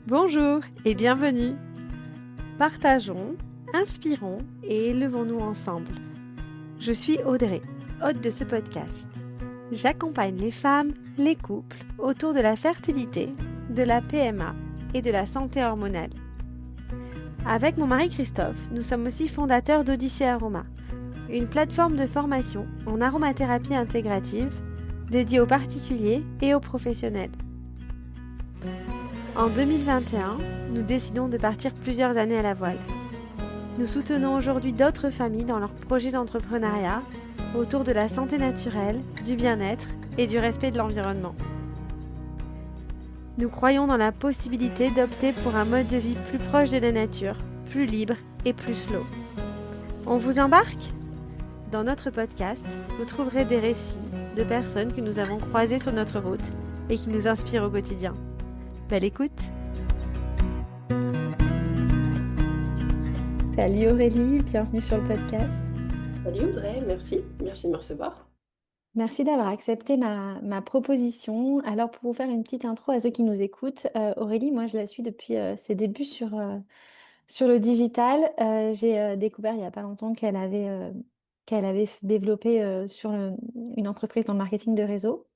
Bonjour et bienvenue. Partageons, inspirons et élevons-nous ensemble. Je suis Audrey, hôte de ce podcast. J'accompagne les femmes, les couples autour de la fertilité, de la PMA et de la santé hormonale. Avec mon mari Christophe, nous sommes aussi fondateurs d'Odyssée Aroma, une plateforme de formation en aromathérapie intégrative dédiée aux particuliers et aux professionnels. En 2021, nous décidons de partir plusieurs années à la voile. Nous soutenons aujourd'hui d'autres familles dans leurs projets d'entrepreneuriat autour de la santé naturelle, du bien-être et du respect de l'environnement. Nous croyons dans la possibilité d'opter pour un mode de vie plus proche de la nature, plus libre et plus slow. On vous embarque ? Dans notre podcast, vous trouverez des récits de personnes que nous avons croisées sur notre route et qui nous inspirent au quotidien. Belle écoute! Salut Aurélie, bienvenue sur le podcast. Salut Audrey, merci de me recevoir. Merci d'avoir accepté ma proposition. Alors pour vous faire une petite intro à ceux qui nous écoutent, Aurélie, moi je la suis depuis ses débuts sur le digital. J'ai découvert il n'y a pas longtemps qu'elle avait développé une entreprise dans le marketing de réseau.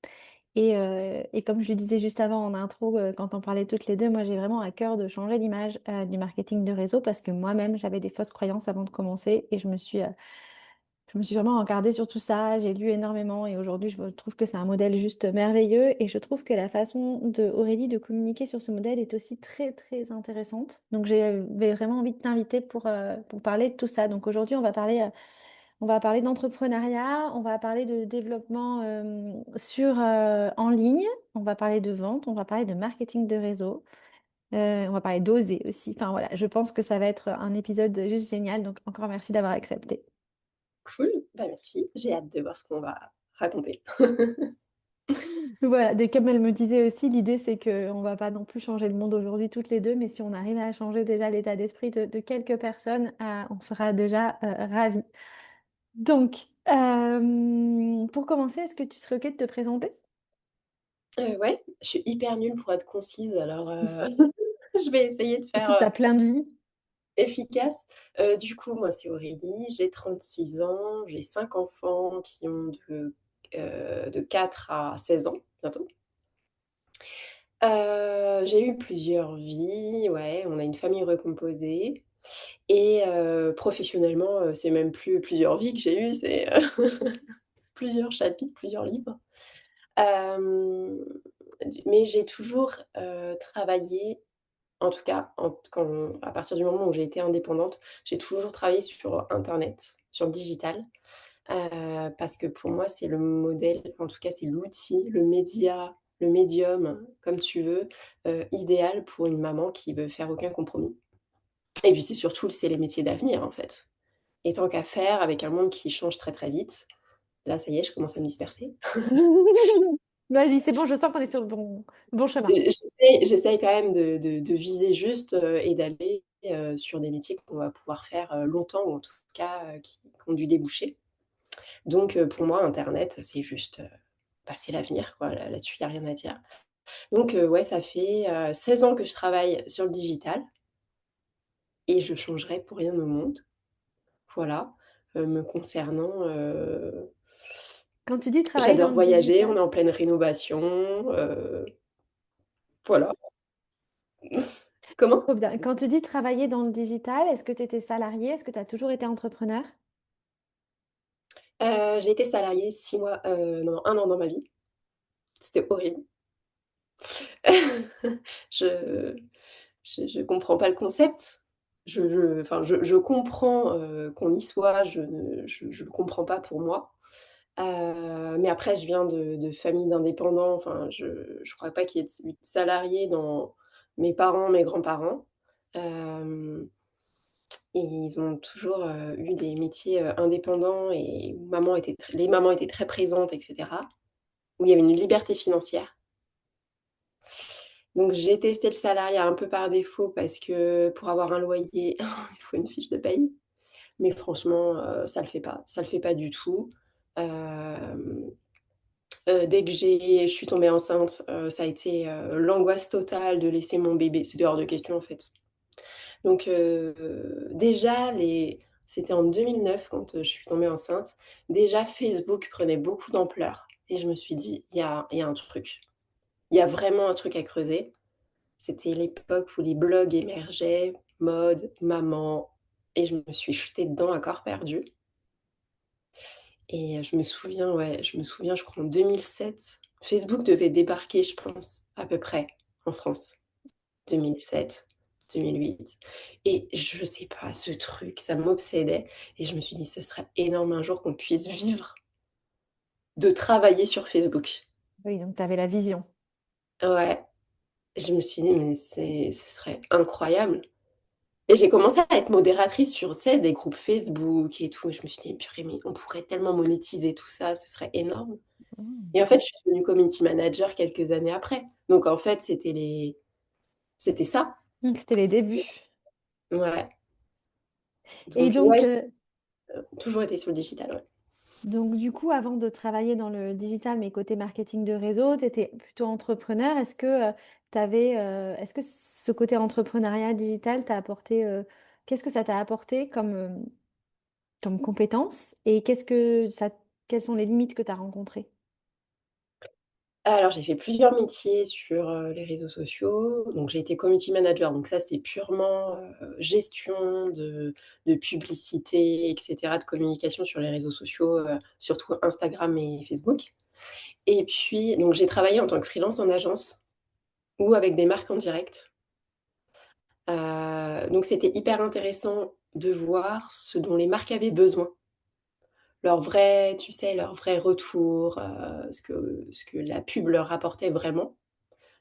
Et comme je le disais juste avant en intro, quand on parlait toutes les deux, moi j'ai vraiment à cœur de changer l'image du marketing de réseau parce que moi-même j'avais des fausses croyances avant de commencer et je me suis vraiment regardée sur tout ça, j'ai lu énormément et aujourd'hui je trouve que c'est un modèle juste merveilleux et je trouve que la façon de Aurélie de communiquer sur ce modèle est aussi très très intéressante. Donc j'avais vraiment envie de t'inviter pour parler de tout ça. Donc aujourd'hui on va parler d'entrepreneuriat, on va parler de développement en ligne, on va parler de vente, on va parler de marketing de réseau, on va parler d'oser aussi. Enfin voilà, je pense que ça va être un épisode juste génial. Donc encore merci d'avoir accepté. Cool, bah merci, j'ai hâte de voir ce qu'on va raconter. Voilà, comme elle me disait aussi, l'idée c'est qu'on ne va pas non plus changer le monde aujourd'hui toutes les deux, mais si on arrive à changer déjà l'état d'esprit de quelques personnes, on sera déjà ravis. Donc, pour commencer, est-ce que tu serais OK de te présenter? Ouais, je suis hyper nulle pour être concise, alors je vais essayer de faire, Surtout que tu as plein de vie. efficace. Du coup, moi c'est Aurélie, j'ai 36 ans, j'ai 5 enfants qui ont de 4 à 16 ans bientôt. J'ai eu plusieurs vies, ouais, on a une famille recomposée et professionnellement, c'est même plus plusieurs vies que j'ai eues, c'est, plusieurs chapitres, plusieurs livres. Hem, mais j'ai toujours, travaillé, en tout cas à partir du moment où j'ai été indépendante, j'ai toujours travaillé sur internet, sur le digital, parce que pour moi, c'est le modèle, en tout cas, c'est l'outil, le média, le médium, comme tu veux, idéal pour une maman qui veut faire aucun compromis. Et puis c'est les métiers d'avenir, en fait. Et tant qu'à faire, avec un monde qui change très, très vite, là, ça y est, je commence à me disperser. Vas-y, c'est bon, je sens qu'on est sur le bon chemin. J'essaye quand même de viser juste, et d'aller, sur des métiers qu'on va pouvoir faire, longtemps ou en tout cas, qui ont du débouché. Donc pour moi internet, c'est juste, bah, c'est l'avenir quoi, là-dessus il y a rien à dire. Donc ouais, ça fait, 16 ans que je travaille sur le digital et je changerais pour rien au monde. Voilà, me concernant, Quand tu dis travailler dans j'adore le voyager, digital, on est en pleine rénovation, voilà. Comment? trop bien. Quand tu dis travailler dans le digital, est-ce que tu étais salarié? Est-ce que tu as toujours été entrepreneur? J'ai été salariée 6 mois, non, 1 an dans ma vie. C'était horrible. Je je comprends pas le concept. Enfin, je comprends, qu'on y soit, je le comprends pas pour moi. Mais après je viens de famille d'indépendants, enfin je crois pas qu'il y ait eu de salariés dans mes parents, mes grands-parents. Hem Et ils ont toujours, eu des métiers, indépendants et où les mamans étaient très présentes et cetera, où il y avait une liberté financière. Donc j'ai testé le salariat un peu par défaut parce que pour avoir un loyer, il faut une fiche de paye. Mais franchement, ça le fait pas du tout. Hem Dès que je suis tombée enceinte, ça a été, l'angoisse totale de laisser mon bébé. C'était hors de question, en fait. Donc déjà c'était en 2009 quand, je suis tombée enceinte. Déjà Facebook prenait beaucoup d'ampleur et je me suis dit: «Il y a un truc. Il y a vraiment un truc à creuser». C'était l'époque où les blogs émergeaient, mode, maman, et je me suis jetée dedans à corps perdu. Et je me souviens, ouais, je crois en 2007, Facebook devait débarquer, je pense, à peu près, en France. 2007-2008, et je sais pas, ce truc, ça m'obsédait et je me suis dit: «Ce serait énorme un jour qu'on puisse vivre de travailler sur Facebook». Oui, donc tu avais la vision. Ouais, je me suis dit: «Mais ce serait incroyable», et j'ai commencé à être modératrice sur, tu sais, des groupes Facebook et tout, et je me suis dit: «Purée, mais on pourrait tellement monétiser tout ça, ce serait énorme», Mmh. et en fait, je suis devenue community manager quelques années après. Donc en fait, c'était ça. C'était les C'était débuts. Ouais, Et donc ouais, donc, j'ai toujours été sur le digital, ouais. donc du coup, avant de travailler dans le digital, mais côté marketing de réseau, tu étais plutôt entrepreneur. Est-ce que, est-ce que ce côté entrepreneuriat digital t'a apporté, qu'est-ce que ça t'a apporté comme, comme compétence? Et quelles sont les limites que tu as rencontrées? Alors, j'ai fait plusieurs métiers sur, les réseaux sociaux. Donc j'ai été community manager, donc ça, c'est purement, gestion de publicité et cetera, de communication sur les réseaux sociaux, surtout Instagram et Facebook. Et puis donc j'ai travaillé en tant que freelance en agence ou avec des marques en direct. Donc c'était hyper intéressant de voir ce dont les marques avaient besoin. Leur vrai, tu sais, leur vrai retour, ce que la pub leur apportait vraiment.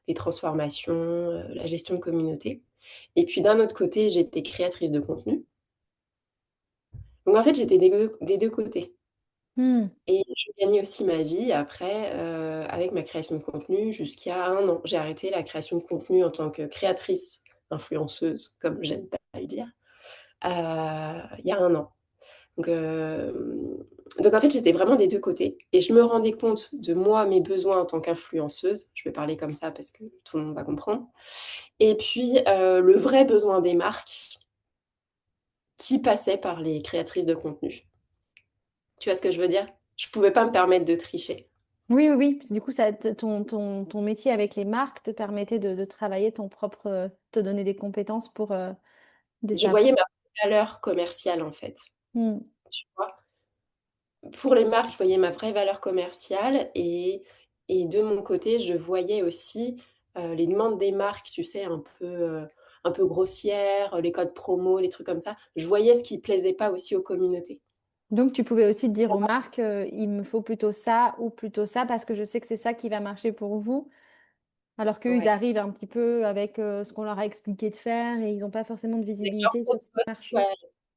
Les transformations, la gestion de communauté, et puis d'un autre côté, j'étais créatrice de contenu. Donc en fait, j'étais des deux côtés, Mmh. et je gagnais aussi ma vie après, avec ma création de contenu jusqu'à 1 an. J'ai arrêté la création de contenu en tant que créatrice, influenceuse, comme j'aime pas le dire, il y a 1 an. Donc donc en fait, j'étais vraiment des 2 côtés et je me rendais compte de moi, mes besoins en tant qu'influenceuse. Je vais parler comme ça parce que tout le monde va comprendre. Et puis, le vrai besoin des marques qui passait par les créatrices de contenu. Tu vois ce que je veux dire? Je pouvais pas me permettre de tricher. Oui, oui, oui, parce que du coup, ton métier avec les marques te permettait de travailler ton propre, te donner des compétences pour, des Je ça. voyais ma valeur commerciale, en fait, Mmh. tu vois? Pour les marques, je voyais ma vraie valeur commerciale, et de mon côté, je voyais aussi, les demandes des marques, tu sais, un peu grossières, les codes promo, les trucs comme ça. Je voyais ce qui plaisait pas aussi aux communautés. Donc tu pouvais aussi dire aux marques, «Il me faut plutôt ça ou plutôt ça parce que je sais que c'est ça qui va marcher pour vous». Alors qu'eux, ils Ouais. arrivent un petit peu avec, ce qu'on leur a expliqué de faire et ils n'ont pas forcément de Avec leurs visibilité sur ce grosses qui bottes, marche. ouais.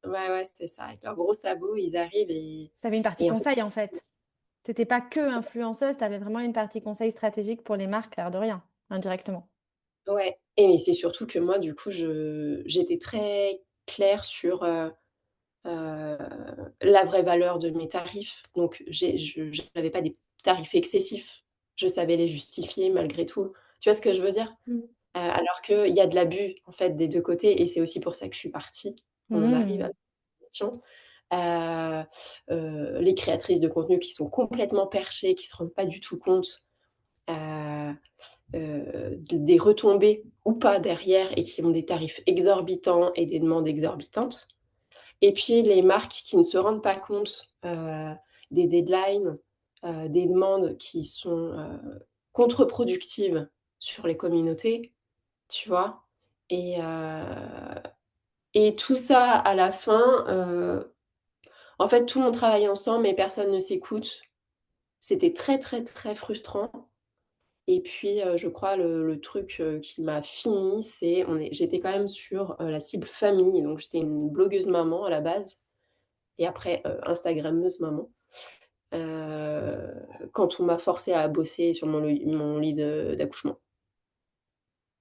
Ouais, ouais, c'est ça. Avec leurs gros sabots, ils arrivent, Tu avais une partie et en fait, conseil, en fait. Tu étais pas que influenceuse, tu avais vraiment une partie conseil stratégique pour les marques, l'air de rien, indirectement. ouais, et mais c'est surtout que moi, du coup, j'étais très claire sur, heu, la vraie valeur de mes tarifs. Donc j'avais pas des tarifs excessifs. Je savais les justifier malgré tout. Tu vois ce que je veux dire? Mmh. Alors qu'il y a de l'abus, en fait, des 2 côtés, et c'est aussi pour ça que je suis partie. On en arrive à Mmh. la question. Heu les créatrices de contenu qui sont complètement perchées, qui se rendent pas du tout compte, heu des retombées ou pas derrière, et qui ont des tarifs exorbitants et des demandes exorbitantes. Et puis les marques qui ne se rendent pas compte, des deadlines, des demandes qui sont, contre-productives sur les communautés, tu vois? Et tout ça à la fin, en fait, tout le monde travaille ensemble mais personne ne s'écoute. C'était très, très, très frustrant. Et puis, je crois le truc, qui m'a fini, j'étais quand même sur, la cible famille, donc j'étais une blogueuse maman à la base, et après, instagrammeuse maman. Heu, Quand on m'a forcée à bosser sur mon lit d'accouchement.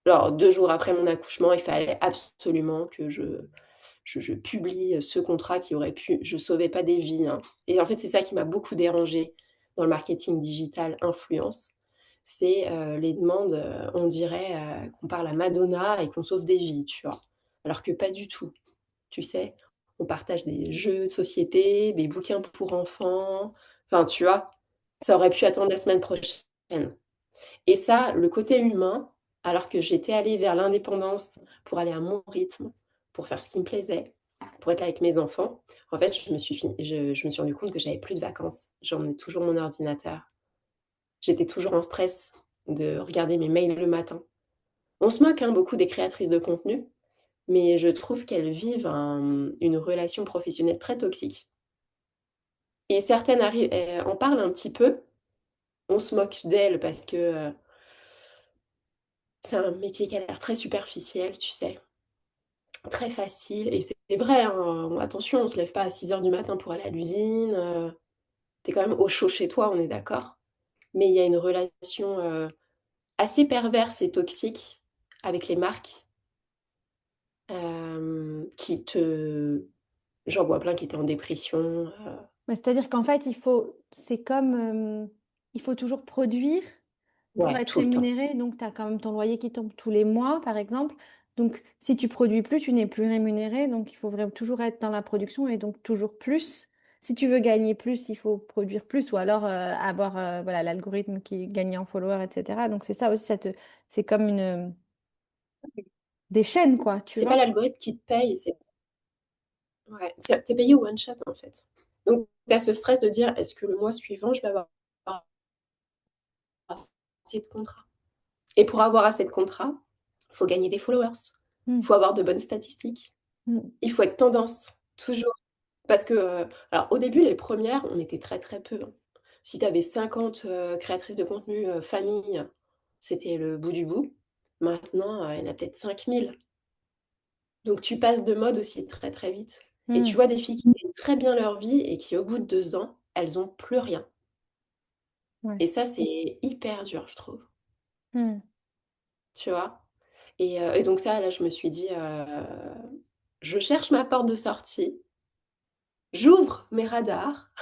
Alors 2 jours après mon accouchement, il fallait absolument que je publie, ce contrat qui aurait pu je sauvais pas des vies, hein, et en fait, c'est ça qui m'a beaucoup dérangée dans le marketing digital influence, c'est, les demandes, on dirait, qu'on parle à Madonna et qu'on sauve des vies, tu vois? Alors que pas du tout, tu sais? On partage des jeux de société, des bouquins pour enfants, enfin, tu vois? Ça aurait pu attendre la semaine prochaine. Et ça, le côté humain, alors que j'étais allée vers l'indépendance pour aller à mon rythme, pour faire ce qui me plaisait, pour être là avec mes enfants, en fait, je me suis rendu compte que j'avais plus de vacances. J'emmenais toujours mon ordinateur. J'étais toujours en stress de regarder mes mails le matin. On se moque, hein, beaucoup des créatrices de contenu, mais je trouve qu'elles vivent une relation professionnelle très toxique et certaines en parlent un petit peu. On se moque d'elles parce que, c'est un métier qui a l'air très superficiel, tu sais? Très facile et c'est vrai, hein, attention, on se lève pas à 6 heures du matin pour aller à l'usine, tu es quand même au chaud chez toi, on est d'accord? Mais il y a une relation, assez perverse et toxique avec les marques, qui te j'en vois plein qui étaient en dépression, Ouais, c'est-à-dire qu'en fait, c'est comme, il faut toujours produire pour ouais, être tout le temps. rémunéré. Donc, tu as quand même ton loyer qui tombe tous les mois, par exemple. Donc, si tu produis plus, tu n'es plus rémunéré. Donc, il faut vraiment toujours être dans la production et donc toujours plus. Si tu veux gagner plus, il faut produire plus ou alors avoir voilà, l'algorithme qui gagne en followers, etc. Donc, c'est ça aussi, c'est comme des chaînes, quoi, tu C'est pas vois. l'algorithme qui te paye, c'est ouais, tu es payé au one shot, en fait. Donc tu as ce stress de dire: «Est-ce que le mois suivant, je vais avoir assez de contrats?» Et pour avoir assez de contrats, faut gagner des followers, Mm, faut avoir de bonnes statistiques, mm, il faut être tendance, toujours. Parce que, alors au début, les premières, on était très, très peu, hein. Si tu avais 50, créatrices de contenu, famille, c'était le bout du bout. Maintenant, il y en a peut-être 5 000. Donc tu passes de mode aussi très, très vite et tu mm, vois des filles qui gagnent très bien leur vie et qui, au bout de 2 ans, elles ont plus rien ouais. et ça, c'est hyper dur, je trouve, Mm. tu vois? Et donc ça, là, je me suis dit, «Je cherche ma porte de sortie, j'ouvre mes radars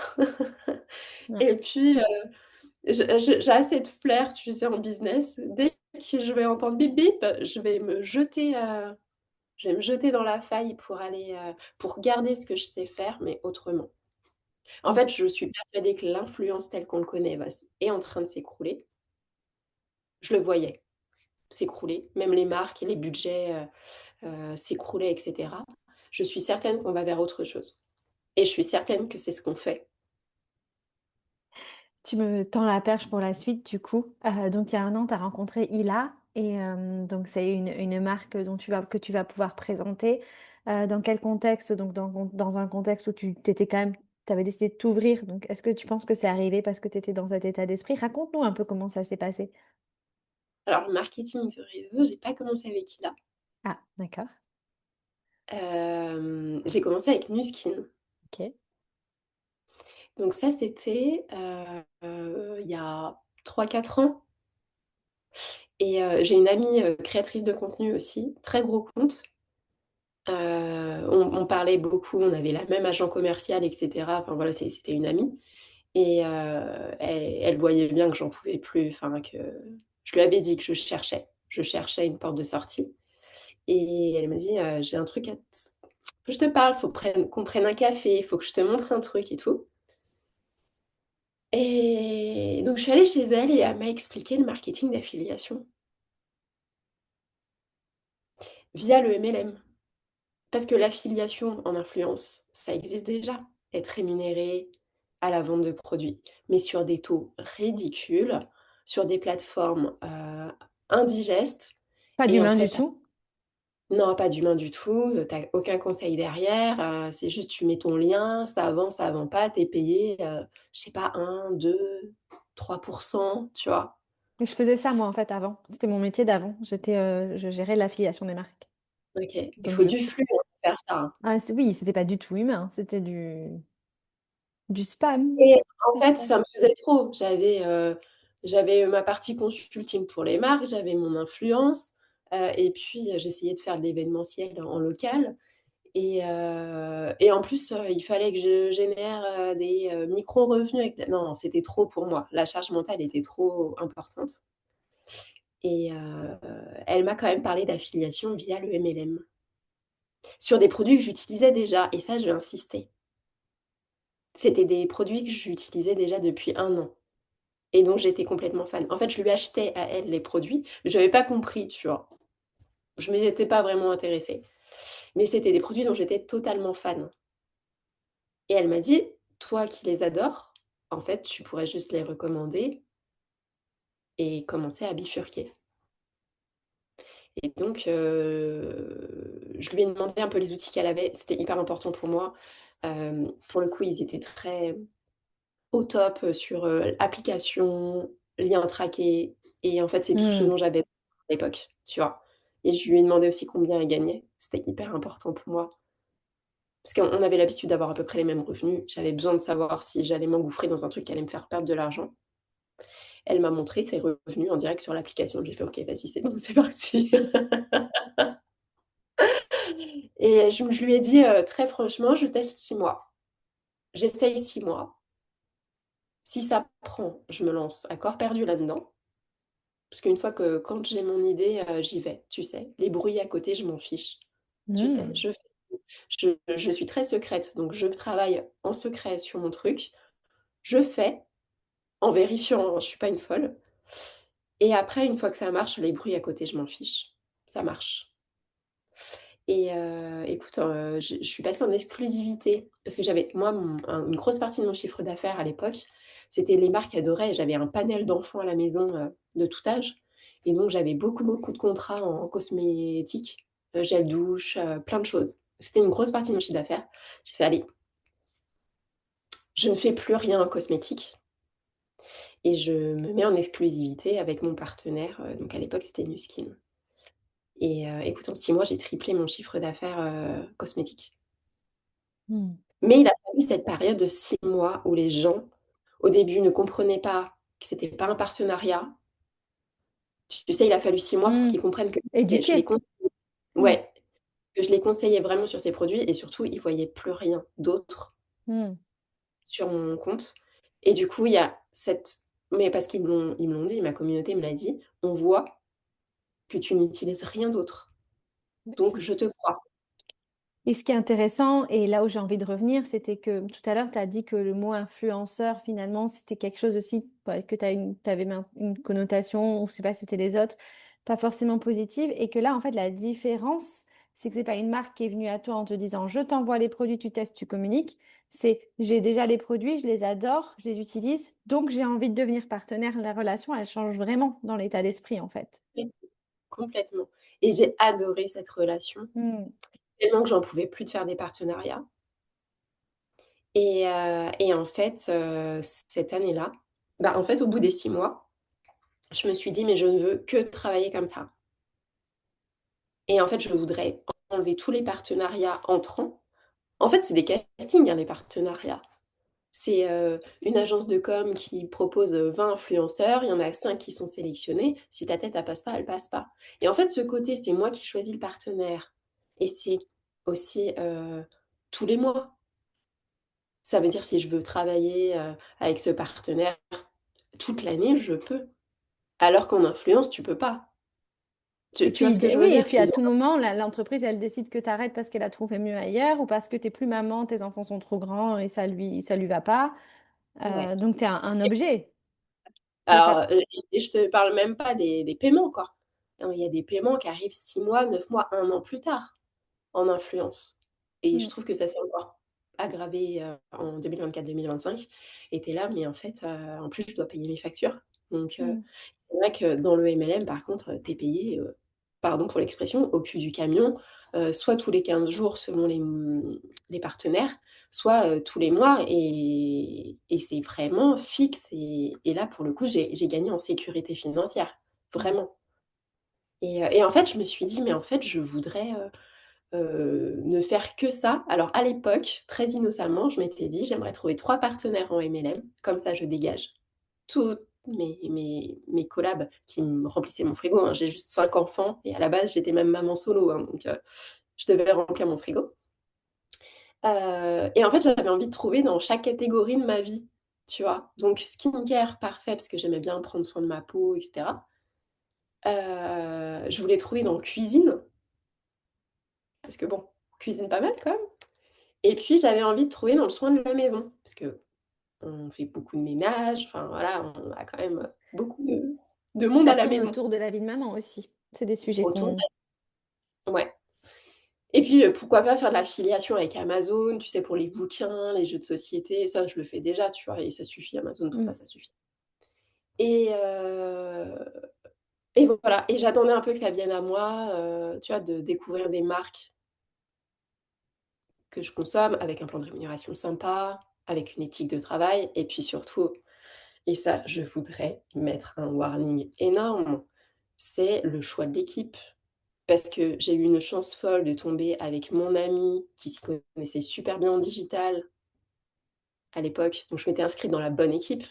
Ouais. et puis, j'ai assez de flair, tu sais, en business. Dès que je vais entendre bip bip, je vais me jeter dans la faille pour aller, pour garder ce que je sais faire, mais autrement. En Mm. fait, je suis persuadée que l'influence telle qu'on le connaît est en train de s'écrouler. Je le voyais s'écrouler, même les marques et les budgets, s'écroulaient et cetera. Je suis certaine qu'on va vers autre chose et je suis certaine que c'est ce qu'on fait. Tu me tends la perche pour la suite, du coup. Donc, il y a un an, tu as rencontré Ila. Et donc, c'est une marque que tu vas pouvoir présenter. Dans quel contexte? Donc, dans un contexte où tu t'étais quand même, tu avais décidé de t'ouvrir. Donc, est-ce que tu penses que c'est arrivé parce que tu étais dans cet état d'esprit? Raconte-nous un peu comment ça s'est passé. Alors le marketing de réseau, j'ai pas commencé avec Ila. Ah, d'accord. J'ai commencé avec Nuskin. Ok. Donc ça, c'était, il y a 3 4 ans et j'ai une amie, créatrice de contenu aussi, très gros compte. On parlait beaucoup, on avait la même agent commercial et cetera. Enfin voilà, c'était une amie et elle voyait bien que j'en pouvais plus, enfin que je lui avais dit que je cherchais une porte de sortie et elle m'a dit: «J'ai un truc à t faut que je te parle, qu'on prenne un café, il faut que je te montre un truc et tout». Et donc je suis allée chez elle et elle m'a expliqué le marketing d'affiliation via le MLM. Parce que l'affiliation en influence, ça existe déjà, être rémunéré à la vente de produits, mais sur des taux ridicules, sur des plateformes, indigestes Pas et en d'humain du fait tout. non, pas d'humain du tout, tu aucun conseil derrière, c'est juste tu mets ton lien, ça vend pas, tu es payé, je sais pas 1, 2, 3%, tu vois? Et je faisais ça, moi, en fait, avant. C'était mon métier d'avant. Je gérais l'affiliation des marques. OK, il Donc, faut je du sais. flux, hein, pour faire ça, hein. Ah, oui, c'était pas du tout humain. C'était du spam. Et en fait, ça me faisait trop. J'avais ma partie consulting pour les marques, j'avais mon influence, et puis, j'essayais de faire de l'événementiel en local Et en plus, il fallait que je génère, des, micro-revenus avec non, c'était trop pour moi. La charge mentale était trop importante et elle m'a quand même parlé d'affiliation via le MLM, sur des produits que j'utilisais déjà et ça, je vais insister. C'était des produits que j'utilisais déjà depuis 1 an et dont j'étais complètement fan. En fait, je lui achetais à elle les produits, mais j'avais pas compris, tu vois? Je m'y étais pas vraiment intéressée, mais c'était des produits dont j'étais totalement fan et elle m'a dit: «Toi qui les adores, en fait, tu pourrais juste les recommander et commencer à bifurquer». Et donc je lui ai demandé un peu les outils qu'elle avait. C'était hyper important pour moi. Pour le coup, ils étaient très au top, sur, application, liens traqués et en fait, c'est tout ce Mmh. dont j'avais à l'époque, tu vois? Et je lui ai demandé aussi combien elle gagnait. C'était hyper important pour moi. Parce qu'on avait l'habitude d'avoir à peu près les mêmes revenus. J'avais besoin de savoir si j'allais m'engouffrer dans un truc qui allait me faire perdre de l'argent. Elle m'a montré ses revenus en direct sur l'application. J'ai fait: «OK, vas-y, c'est bon, c'est parti». Et je lui ai dit, très franchement: «Je teste 6 mois. J'essaye 6 mois. Si ça prend, je me lance à corps perdu là-dedans». Parce qu'une fois que quand j'ai mon idée, j'y vais, tu sais? Les bruits à côté, je m'en fiche. Tu sais? Mmh. Je suis très secrète, donc je travaille en secret sur mon truc. Je fais en vérifiant, hein, je suis pas une folle et après une fois que ça marche, les bruits à côté, je m'en fiche. Ça marche. Et écoute, je suis passée en exclusivité parce que j'avais moi une grosse partie de mon chiffre d'affaires à l'époque, c'était les marques adoraient. J'avais un panel d'enfants à la maison, de tout âge et donc j'avais beaucoup, beaucoup de contrats en cosmétiques, gel douche, plein de choses. C'était une grosse partie de mon chiffre d'affaires. J'ai fait: «Allez, je ne fais plus rien en cosmétique et je me mets en exclusivité avec mon partenaire», donc à l'époque, c'était Nu Skin et écoute, en 6 mois, j'ai triplé mon chiffre d'affaires, cosmétique. Mmh. Mais il a fallu cette période de 6 mois où les gens, au début, ne comprenaient pas que c'était pas un partenariat. Tu sais, il a fallu 6 mois pour Mmh. qu'ils comprennent que je les Éduquer. conseillais Mmh. ouais, que je les conseillais vraiment sur ces produits et surtout, ils voyaient plus rien d'autre Mmh. sur mon compte et du coup, il y a cette mais parce ils me l'ont dit, ma communauté me l'a dit: «On voit que tu n'utilises rien d'autre, donc je te crois». Et ce qui est intéressant, et là où j'ai envie de revenir, c'était que tout à l'heure, tu as dit que le mot influenceur, finalement, c'était quelque chose aussi ouais, que tu avais une connotation, ou je sais pas si c'était les autres, pas forcément positive. Et que là, en fait, la différence, c'est que c'est pas une marque qui est venue à toi en te disant, je t'envoie les produits, tu testes, tu communiques. C'est, j'ai déjà les produits, je les adore, je les utilise, donc j'ai envie de devenir partenaire. La relation, elle change vraiment dans l'état d'esprit, en fait. Complètement et j'ai adoré cette relation, Mm. tellement que j'en pouvais plus de faire des partenariats. Et en fait, cette année-là, bah, en fait, au bout des 6 mois, je me suis dit: «Mais je ne veux que travailler comme ça» et en fait, je voudrais enlever tous les partenariats entrants. En fait, c'est des castings, hein, les partenariats. C'est, une agence de com qui propose, 20 influenceurs, il y en a 5 qui sont sélectionnés. Si ta tête, elle passe pas, elle passe pas et en fait, ce côté, c'est moi qui choisis le partenaire et c'est aussi, tous les mois. Ça veut dire si je veux travailler, avec ce partenaire toute l'année, je peux. Alors qu'en influence, tu peux pas. Et Tu vois puis, ce que je veux oui, et dire? puis à Ils tout ont moment, l'entreprise, elle décide que tu arrêtes parce qu'elle a trouvé mieux ailleurs ou parce que t'es plus maman, tes enfants sont trop grands et ça lui va pas. ouais. Donc, tu es un objet. T'es pas... Alors, et je te parle même pas des paiements, quoi. Non, il y a des paiements qui arrivent 6 mois, 9 mois, 1 an plus tard en influence et je Mm, trouve que ça s'est encore aggravé, en 2024-2025 et tu es là, mais en fait, en plus, je dois payer mes factures donc mm, c'est vrai que dans le MLM, par contre, tu es payé, pardon pour l'expression, au cul du camion, soit tous les 15 jours selon les partenaires, soit, tous les mois et c'est vraiment fixe et là, pour le coup, j'ai gagné en sécurité financière, mm, vraiment et en fait, je me suis dit: «Mais en fait, je voudrais, ne faire que ça». Alors à l'époque, très innocemment, je m'étais dit: «J'aimerais trouver 3 partenaires en MLM, comme ça je dégage toutes mes collabs qui me remplissaient mon frigo, hein». J'ai juste 5 enfants et à la base, j'étais même maman solo, hein, donc je devais remplir mon frigo Et en fait, j'avais envie de trouver dans chaque catégorie de ma vie, tu vois? Donc skincare, parfait, parce que j'aimais bien prendre soin de ma peau et cetera. Je voulais trouver dans cuisine, parce que bon, on cuisine pas mal quand même. Et puis j'avais envie de trouver dans le soin de la maison, parce qu'on fait beaucoup de ménage, enfin voilà, on a quand même, beaucoup de monde Ça à la tourne maison. autour de la vie de maman aussi. C'est des sujets Autour qu'on Ouais. Et puis, pourquoi pas faire de l'affiliation avec Amazon, tu sais, pour les bouquins, les jeux de société, ça je le fais déjà, tu vois? Et ça suffit, Amazon pour mmh. ça, ça suffit. Et heu et voilà, et j'attendais un peu que ça vienne à moi, tu vois, de découvrir des marques que je consomme avec un plan de rémunération sympa, avec une éthique de travail et puis surtout, et ça, je voudrais mettre un warning énorme, c'est le choix de l'équipe. Parce que j'ai eu une chance folle de tomber avec mon ami qui s'y connaissait super bien en digital à l'époque, donc je m'étais inscrite dans la bonne équipe,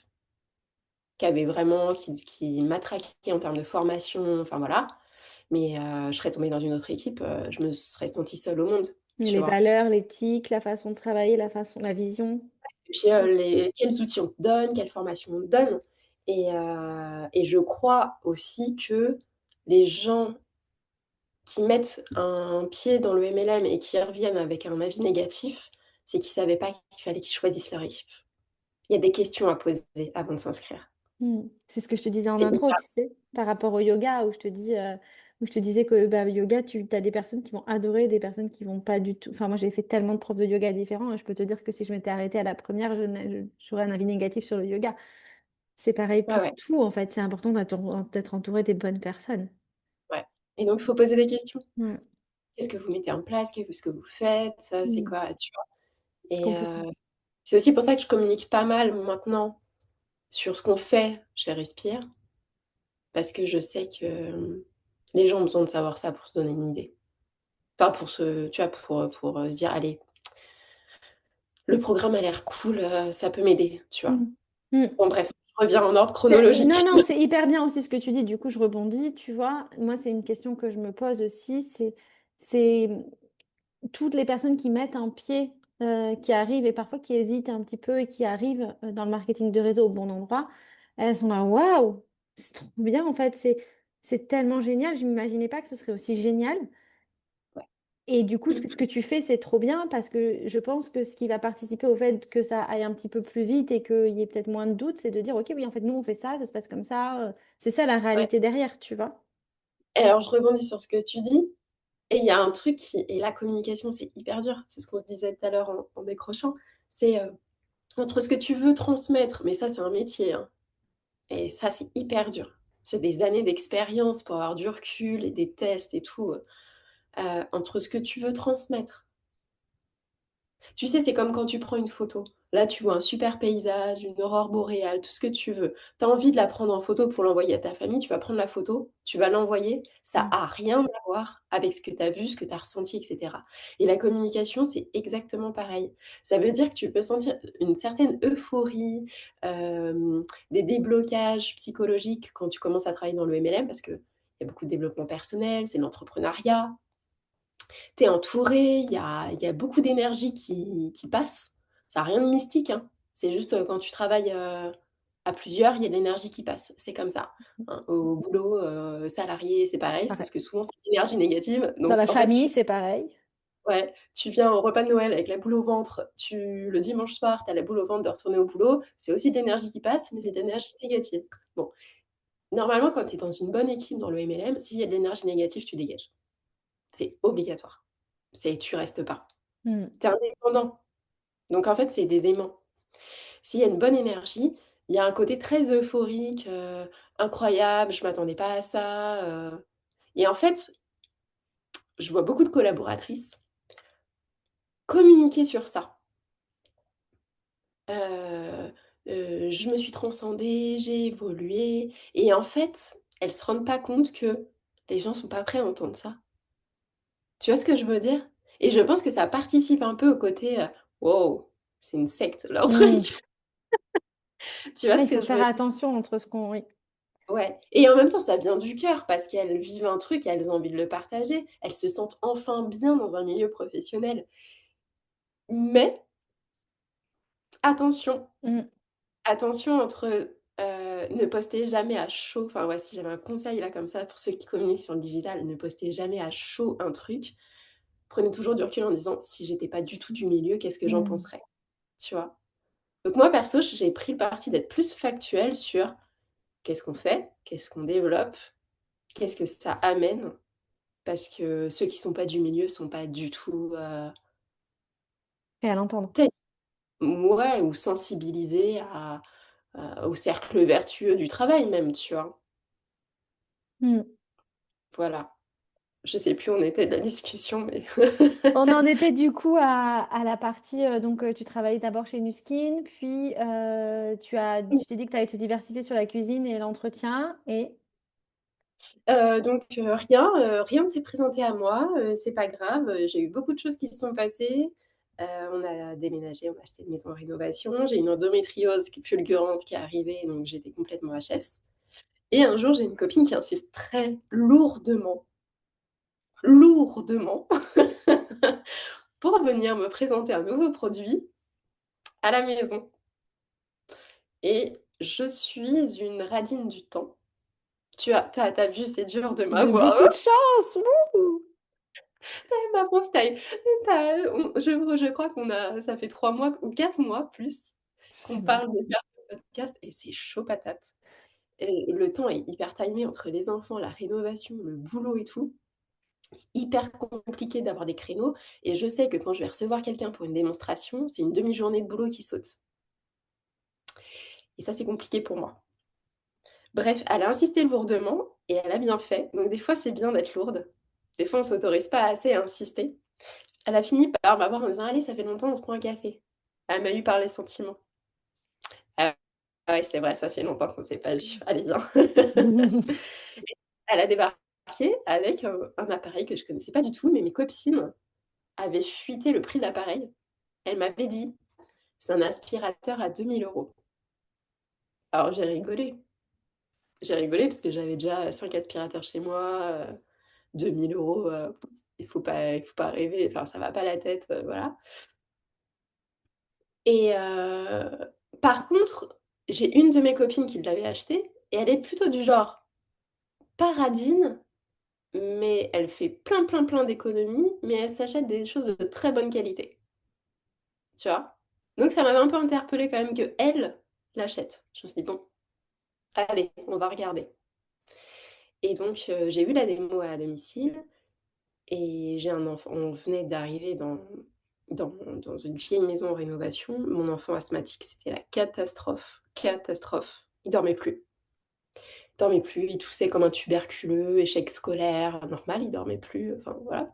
qui avait vraiment qui matraquait en termes de formation, enfin voilà. Mais je serais tombée dans une autre équipe, je me serais sentie seule au monde, Mais tu les vois? valeurs, l'éthique, la façon de travailler, la vision. Et puis, Mmh. les quels outils on te donne, quelle formation on te donne, et je crois aussi que les gens qui mettent un pied dans le MLM et qui reviennent avec un avis négatif, c'est qu'ils savaient pas qu'il fallait qu'ils choisissent leur équipe. Il y a des questions à poser avant de s'inscrire. Mmh. C'est ce que je te disais en C'est intro, hyper tu sais? Par rapport au yoga où je te disais que, bah, le yoga, tu as des personnes qui vont adorer, des personnes qui vont pas du tout. Enfin, moi, j'ai fait tellement de profs de yoga différents, je peux te dire que si je m'étais arrêtée à la première, j'aurais un avis négatif sur le yoga. C'est pareil ouais, pour ouais, tout, en fait, c'est important d'être entouré des bonnes personnes. ouais, et donc il faut poser des questions. Ouais. Qu'est-ce que vous mettez en place? Qu'est-ce que vous faites? C'est Mmh. quoi? Tu vois? Et Complètement. c'est aussi pour ça que je communique pas mal maintenant sur ce qu'on fait chez Respire, parce que je sais que, les gens ont besoin de savoir ça pour se donner une idée. Enfin pour se tu vois, pour se dire: «Allez, le programme a l'air cool, ça peut m'aider», tu vois? Mmh. Mmh. Bon bref, je reviens en ordre Non, chronologique. non, c'est hyper bien aussi ce que tu dis. Du coup, je rebondis, tu vois. Moi, c'est une question que je me pose aussi. C'est toutes les personnes qui mettent un pied, qui arrivent et parfois qui hésitent un petit peu et qui arrivent dans le marketing de réseau au bon endroit. Elles sont là, waouh, c'est trop bien en fait. C'est tellement génial. Je m'imaginais pas que ce serait aussi génial. Ouais. Et du coup, ce Mmh. que tu fais, c'est trop bien parce que je pense que ce qui va participer au fait que ça aille un petit peu plus vite et qu'il y ait peut-être moins de doutes, c'est de dire, OK, oui, en fait, nous, on fait ça se passe comme ça. C'est ça la Ouais, réalité derrière, tu vois? et alors je rebondis sur ce que tu dis, et il y a un truc qui et la communication, c'est hyper dur. C'est ce qu'on se disait tout à l'heure en décrochant. C'est, entre ce que tu veux transmettre, mais ça, c'est un métier, hein, et ça, c'est hyper dur. C'est des années d'expérience pour avoir du recul et des tests et tout, entre ce que tu veux transmettre. Tu sais, c'est comme quand tu prends une photo. Là, tu vois un super paysage, une aurore boréale, tout ce que tu veux. Tu as envie de la prendre en photo pour l'envoyer à ta famille, tu vas prendre la photo, tu vas l'envoyer, ça Mm. a rien à voir avec ce que tu as vu, ce que tu as ressenti, et cetera. Et la communication, c'est exactement pareil. Ça veut dire que tu peux sentir une certaine euphorie, des déblocages psychologiques quand tu commences à travailler dans le MLM parce qu'il y a beaucoup de développement personnel, c'est l'entrepreneuriat. Tu es entouré, il y a beaucoup d'énergie qui passe. Ça a rien de mystique, hein. C'est juste, quand tu travailles, à plusieurs, il y a de l'énergie qui passe. C'est comme ça, hein. Au boulot, salarié, c'est pareil, sauf Pareil. que souvent c'est de l'énergie négative. Dans Donc la en fait, famille, c'est pareil. tu viens au repas de Noël avec la boule au ventre, le dimanche soir, tu as la boule au ventre de retourner au boulot. C'est aussi de l'énergie qui passe, mais c'est de l'énergie négative. Bon, normalement, quand tu es dans une bonne équipe dans le MLM, s'il y a de l'énergie négative, tu dégages. C'est obligatoire. Tu restes pas. Mm. Tu es indépendant. Donc en fait, c'est des aimants. S'il y a une bonne énergie, il y a un côté très euphorique, incroyable, je m'attendais pas à ça, et en fait, je vois beaucoup de collaboratrices communiquer sur ça. Heu je me suis transcendée, j'ai évolué, et en fait, elles se rendent pas compte que les gens sont pas prêts à entendre ça. Tu vois ce que je veux dire? Et je pense que ça participe un peu au côté, «Waouh, c'est une secte leur Mm. truc». Tu vois Ouais, ce il que faut je faire veux. attention entre ce qu'on. Oui. Ouais, et en même temps, ça vient du cœur parce qu'elles vivent un truc et elles ont envie de le partager. Elles se sentent enfin bien dans un milieu professionnel. Mais attention, Mmh. attention entre, ne postez jamais à chaud, enfin, ouais, si j'avais un conseil là comme ça pour ceux qui communiquent sur le digital, ne postez jamais à chaud un truc. Prenez toujours du recul en disant: «Si j'étais pas du tout du milieu, qu'est-ce que j'en Mmh. penserais?» Tu vois? Donc moi perso, j'ai pris le parti d'être plus factuelle sur qu'est-ce qu'on fait? Qu'est-ce qu'on développe? Qu'est-ce que ça amène? Parce que ceux qui sont pas du milieu sont pas du tout, Et à l'entendre. peut-être ouais, ou sensibilisés au cercle vertueux du travail même, tu vois? Mmh. Voilà. Je sais plus où on était de la discussion, mais On en était du coup à la partie, donc tu travaillais d'abord chez Nuskin, puis, tu t'es dit que tu allais te diversifier sur la cuisine et l'entretien et rien ne s'est présenté à moi, c'est pas grave, j'ai eu beaucoup de choses qui se sont passées. On a déménagé, on a acheté une maison en rénovation. J'ai une endométriose qui fulgurante qui est arrivée, donc j'étais complètement HS. Et un jour, j'ai une copine qui insiste très lourdement, lourdement pour venir me présenter un nouveau produit à la maison. Et je suis une radine du temps. Tu as vu, c'est dur de j'ai m'avoir. beaucoup de chance! Wouhou! Ma pauvre, je crois qu'on a ça fait 3 mois ou 4 mois plus Je sais qu'on même parle pas. de faire ce podcast et c'est chaud patate. Et le temps est hyper timé entre les enfants, la rénovation, le boulot et tout. Hyper compliqué d'avoir des créneaux et je sais que quand je vais recevoir quelqu'un pour une démonstration, c'est une demi-journée de boulot qui saute et ça, c'est compliqué pour moi. Bref, elle a insisté lourdement et elle a bien fait. Donc des fois, c'est bien d'être lourde. Des fois, on s'autorise pas assez à insister. Elle a fini par m'avoir en disant: «Allez, ça fait longtemps, on se prend un café». Elle m'a eu par les sentiments. Ah ouais, c'est vrai, ça fait longtemps qu'on s'est pas vus. Allez, viens. Elle a débarqué avec un appareil que je connaissais pas du tout, mais mes copines avaient fuité le prix de l'appareil. Elle m'avait dit: «C'est un aspirateur à 2 000 €». Alors j'ai rigolé. J'ai rigolé parce que j'avais déjà 5 aspirateurs chez moi, 2 000 €, il faut pas rêver, enfin ça va pas la tête, voilà. Et par contre, j'ai une de mes copines qui l'avait acheté et elle est plutôt du genre pas radine, mais elle fait plein, plein, plein d'économies, mais elle s'achète des choses de très bonne qualité, tu vois? Donc ça m'avait un peu interpellée quand même qu'elle l'achète. Je me suis dit: «Bon, allez, on va regarder». Et donc j'ai eu la démo à domicile et j'ai un enfant on venait d'arriver dans une vieille maison en rénovation. Mon enfant asthmatique, c'était la catastrophe, catastrophe. Il dormait plus. Il dormait plus, il toussait comme un tuberculeux, échec scolaire, normal, il dormait plus, enfin voilà.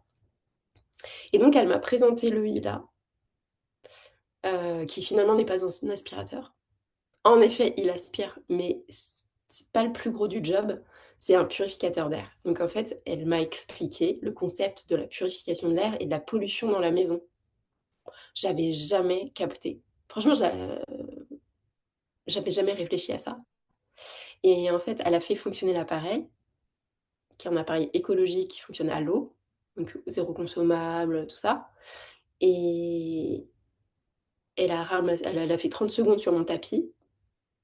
Et donc elle m'a présenté le Hila, qui finalement n'est pas un aspirateur. En effet, il aspire, mais c'est pas le plus gros du job, c'est un purificateur d'air. Donc en fait, elle m'a expliqué le concept de la purification de l'air et de la pollution dans la maison. J'avais jamais capté. Franchement, j'avais jamais réfléchi à ça et en fait, elle a fait fonctionner l'appareil, qui est un appareil écologique qui fonctionne à l'eau, donc zéro consommable, tout ça et elle a fait 30 secondes sur mon tapis,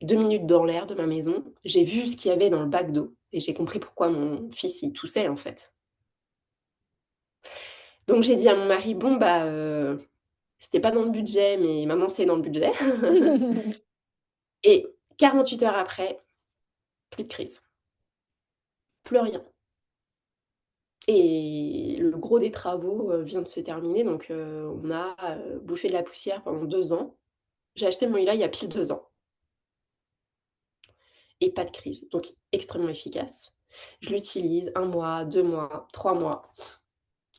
2 minutes dans l'air de ma maison. J'ai vu ce qu'il y avait dans le bac d'eau et j'ai compris pourquoi mon fils, il toussait, en fait. Donc j'ai dit à mon mari: «Bon, bah, c'était pas dans le budget, mais maintenant c'est dans le budget». Et 48 heures après, plus de crise, plus rien. Et le gros des travaux, vient de se terminer, donc on a, bouffé de la poussière pendant 2 ans. J'ai acheté mon Hila il y a pile 2 ans et pas de crise, donc extrêmement efficace. Je l'utilise 1 mois, 2 mois, 3 mois.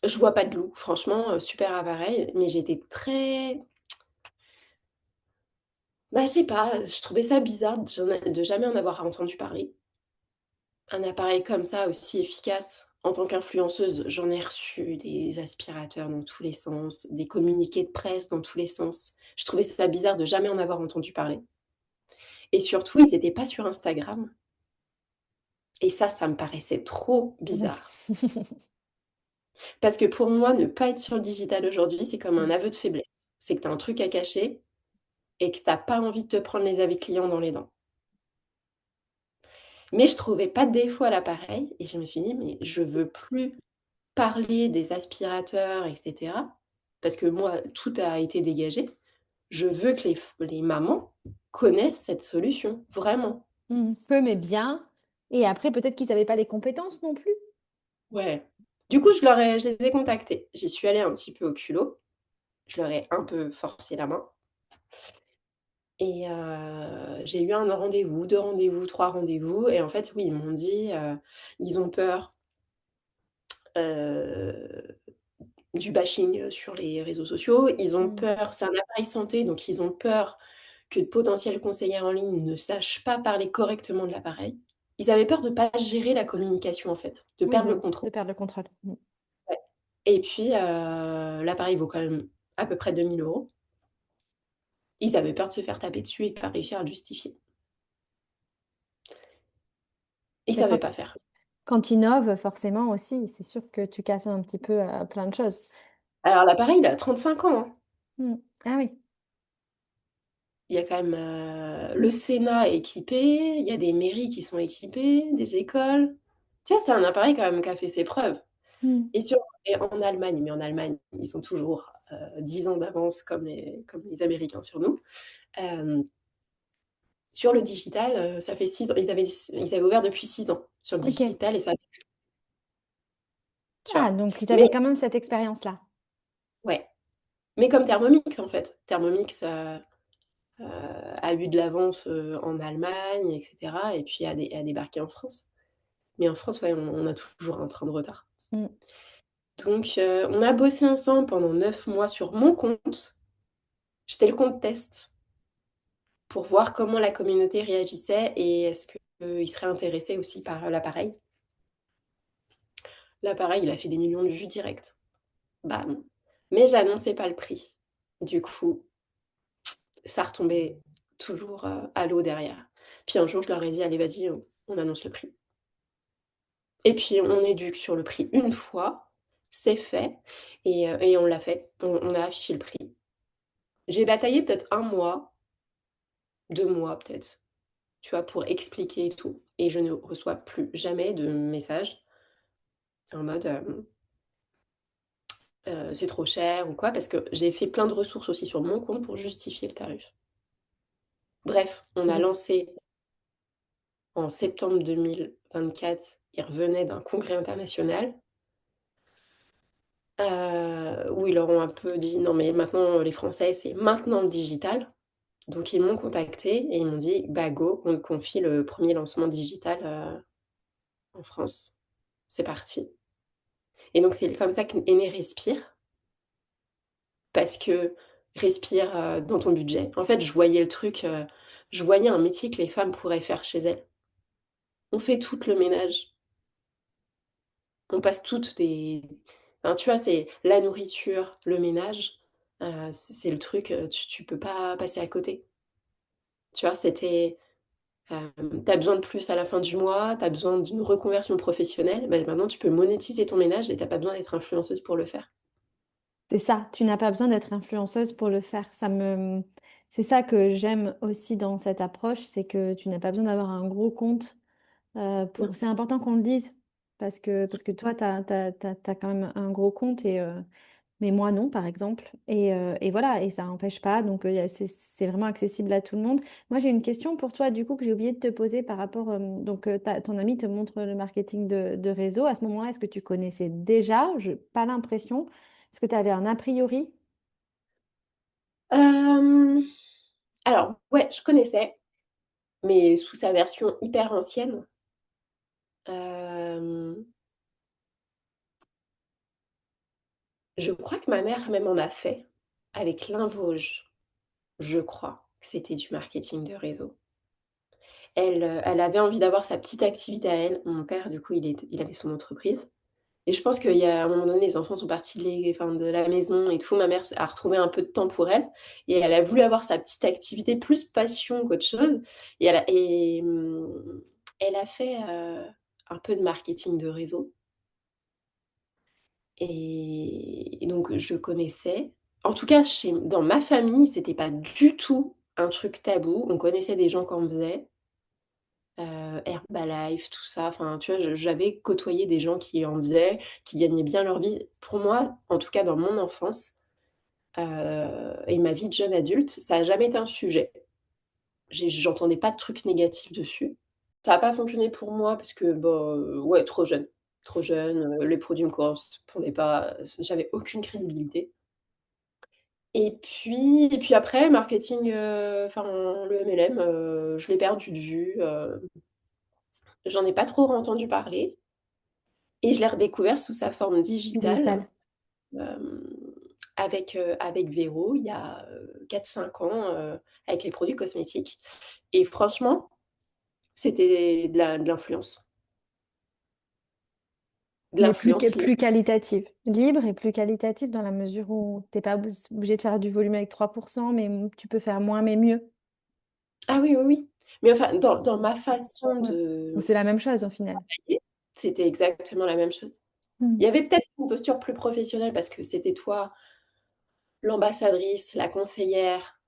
Je vois pas de loup, franchement, super appareil, mais j'étais très bah, je sais pas, je trouvais ça bizarre de jamais en avoir entendu parler. Un appareil comme ça, aussi efficace. En tant qu'influenceuse, j'en ai reçu des aspirateurs dans tous les sens, des communiqués de presse dans tous les sens. Je trouvais ça bizarre de jamais en avoir entendu parler et surtout, ils étaient pas sur Instagram et ça me paraissait trop bizarre. Parce que pour moi, ne pas être sur le digital aujourd'hui, c'est comme un aveu de faiblesse. c'est que tu as un truc à cacher et que tu as pas envie de te prendre les avis clients dans les dents. Mais je trouvais pas de défaut à l'appareil et je me suis dit: «Mais je veux plus parler des aspirateurs et cetera, parce que moi, tout a été dégagé. Je veux que les mamans connaissent cette solution, vraiment». Peu mais bien et après peut-être qu'ils avaient pas les compétences non plus? Ouais. Du coup, je les ai contactés. J'y suis allée un petit peu au culot. Je leur ai un peu forcé la main et j'ai eu un rendez-vous, 2 rendez-vous, 3 rendez-vous et en fait, oui, ils m'ont dit, ils ont peur, heu, du bashing, sur les réseaux sociaux. Ils ont Mmh. peur c'est un appareil santé, donc ils ont peur que de potentiels conseillers en ligne ne sachent pas parler correctement de l'appareil. Ils avaient peur de pas gérer la communication, en fait, de Oui, perdre le contrôle. de perdre le contrôle. Ouais et puis, l'appareil vaut quand même à peu près 2 000 €. Ils avaient peur de se faire taper dessus et de pas réussir à le justifier. Ils Mais savaient pas faire. quand tu innoves, forcément aussi, c'est sûr que tu casses un petit peu, plein de choses. Alors l'appareil, il a 35 ans, hein. Mmh. Ah oui. Il y a quand même, le Sénat est équipé, il y a des mairies qui sont équipées, des écoles. Tu vois, c'est un appareil quand même qui a fait ses preuves Mmh. et sur et en Allemagne, mais en Allemagne, ils sont toujours, 10 ans d'avance comme les Américains sur nous. Hem, sur le digital, ça fait 6 ans ils avaient ouvert depuis 6 ans sur le OK. digital et ça tu Ah vois? donc ils Mais avaient quand même cette expérience-là? ouais, mais comme Thermomix, en fait. Thermomix, a eu de l'avance, en Allemagne et cetera et puis a débarqué en France. Mais en France, ouais, on a toujours un train de retard. Mmh. Donc on a bossé ensemble pendant 9 mois sur mon compte. J'étais le compte test pour voir comment la communauté réagissait et est-ce qu'ils seraient intéressés aussi par, l'appareil. L'appareil, il a fait des millions de vues directes. Bam! Mais j'annonçais pas le prix. Du coup, ça retombait toujours, à l'eau derrière. Puis un jour, je leur ai dit: «Allez, vas-y, on annonce le prix». Et puis on éduque sur le prix une fois, c'est fait et on l'a fait. On a affiché le prix. J'ai bataillé peut-être 1 mois, 2 mois peut-être, tu vois, pour expliquer et tout et je ne reçois plus jamais de messages en mode, «C'est trop cher» ou quoi, parce que j'ai fait plein de ressources aussi sur mon compte pour justifier le tarif. Bref, on a Oui. lancé en septembre 2024, ils revenaient d'un congrès international. Où ils leur ont un peu dit: «Non mais maintenant, les Français, c'est maintenant le digital». Donc ils m'ont contactée et ils m'ont dit: «Bah go, on te confie le premier lancement digital, en France. C'est parti». Et donc c'est comme ça qu'est né Respire, parce que Respire, dans ton budget. En fait, je voyais le truc, je voyais un métier que les femmes pourraient faire chez elles. On fait toutes le ménage, on passe toutes des enfin, tu vois, c'est la nourriture, le ménage, c'est le truc, tu peux pas passer à côté. Tu vois? C'était, tu as besoin de plus à la fin du mois, tu as besoin d'une reconversion professionnelle, bah, maintenant tu peux monétiser ton ménage et tu as pas besoin d'être influenceuse pour le faire. C'est ça, tu n'as pas besoin d'être influenceuse pour le faire. C'est ça que j'aime aussi dans cette approche, c'est que tu n'as pas besoin d'avoir un gros compte, Non. c'est important qu'on le dise parce que toi, tu as quand même un gros compte mais moi non, par exemple et voilà et ça n'empêche pas donc y a c'est vraiment accessible à tout le monde. Moi, j'ai une question pour toi, du coup, que j'ai oublié de te poser par rapport, donc ta ton ami te montre le marketing de réseau. À ce moment-là, est-ce que tu connaissais déjà? Je pas l'impression. Est-ce que tu avais un a priori? Hem, alors ouais, je connaissais, mais sous sa version hyper ancienne. Hem, je crois que ma mère même en a fait avec Linvauge, je crois que c'était du marketing de réseau. Elle avait envie d'avoir sa petite activité à elle. Mon père, du coup, il avait son entreprise et je pense qu'il y a un moment donné, les enfants sont partis de la maison et tout. Ma mère a retrouvé un peu de temps pour elle et elle a voulu avoir sa petite activité, plus passion qu'autre chose elle a fait, un peu de marketing de réseau et donc je connaissais. en tout cas, dans ma famille, c'était pas du tout un truc tabou. On connaissait des gens qui en faisaient, Herbalife, tout ça. Enfin, tu vois, j'avais côtoyé des gens qui en faisaient, qui gagnaient bien leur vie. Pour moi, en tout cas dans mon enfance, et ma vie de jeune adulte, ça a jamais été un sujet. J'entendais pas de trucs négatifs dessus. Ça a pas fonctionné pour moi parce que, bah, ouais, trop jeune. Trop jeune, les produits me correspondaient pas, j'avais aucune crédibilité. Et puis après marketing, enfin le MLM, je l'ai perdu de vue, j'en ai pas trop entendu parler et je l'ai redécouvert sous sa forme digitale, Digital. hem, avec Vero il y a, 4-5 ans, avec les produits cosmétiques et franchement, c'était de l'influence. De Mais l'influence liée. plus qualitative. Libre et plus qualitative dans la mesure où t'es pas obligé de faire du volume avec 3%, mais tu peux faire moins, mais mieux. Ah oui, oui, oui. Mais enfin, dans ma façon Ouais. Bon, de c'est la même chose au final. travailler, c'était exactement la même chose. Il Mm. y avait peut-être une posture plus professionnelle parce que c'était toi l'ambassadrice, la conseillère,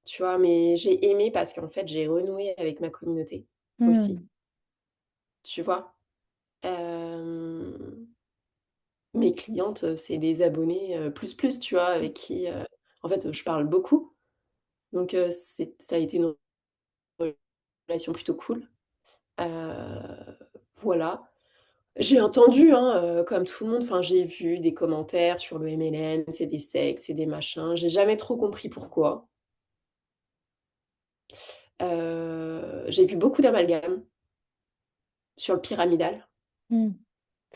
tu vois? Mais j'ai aimé parce qu'en fait, j'ai renoué avec ma communauté aussi, Mm. tu vois? Hem, Mes clientes, c'est des abonnés, plus, tu vois? Avec qui, en fait, je parle beaucoup. Donc ça a été une relation plutôt cool. Voilà. J'ai entendu, hein, comme tout le monde, enfin, j'ai vu des commentaires sur le MLM, c'est des sectes, c'est des machins. J'ai jamais trop compris pourquoi. J'ai vu beaucoup d'amalgames sur le pyramidal. Mm.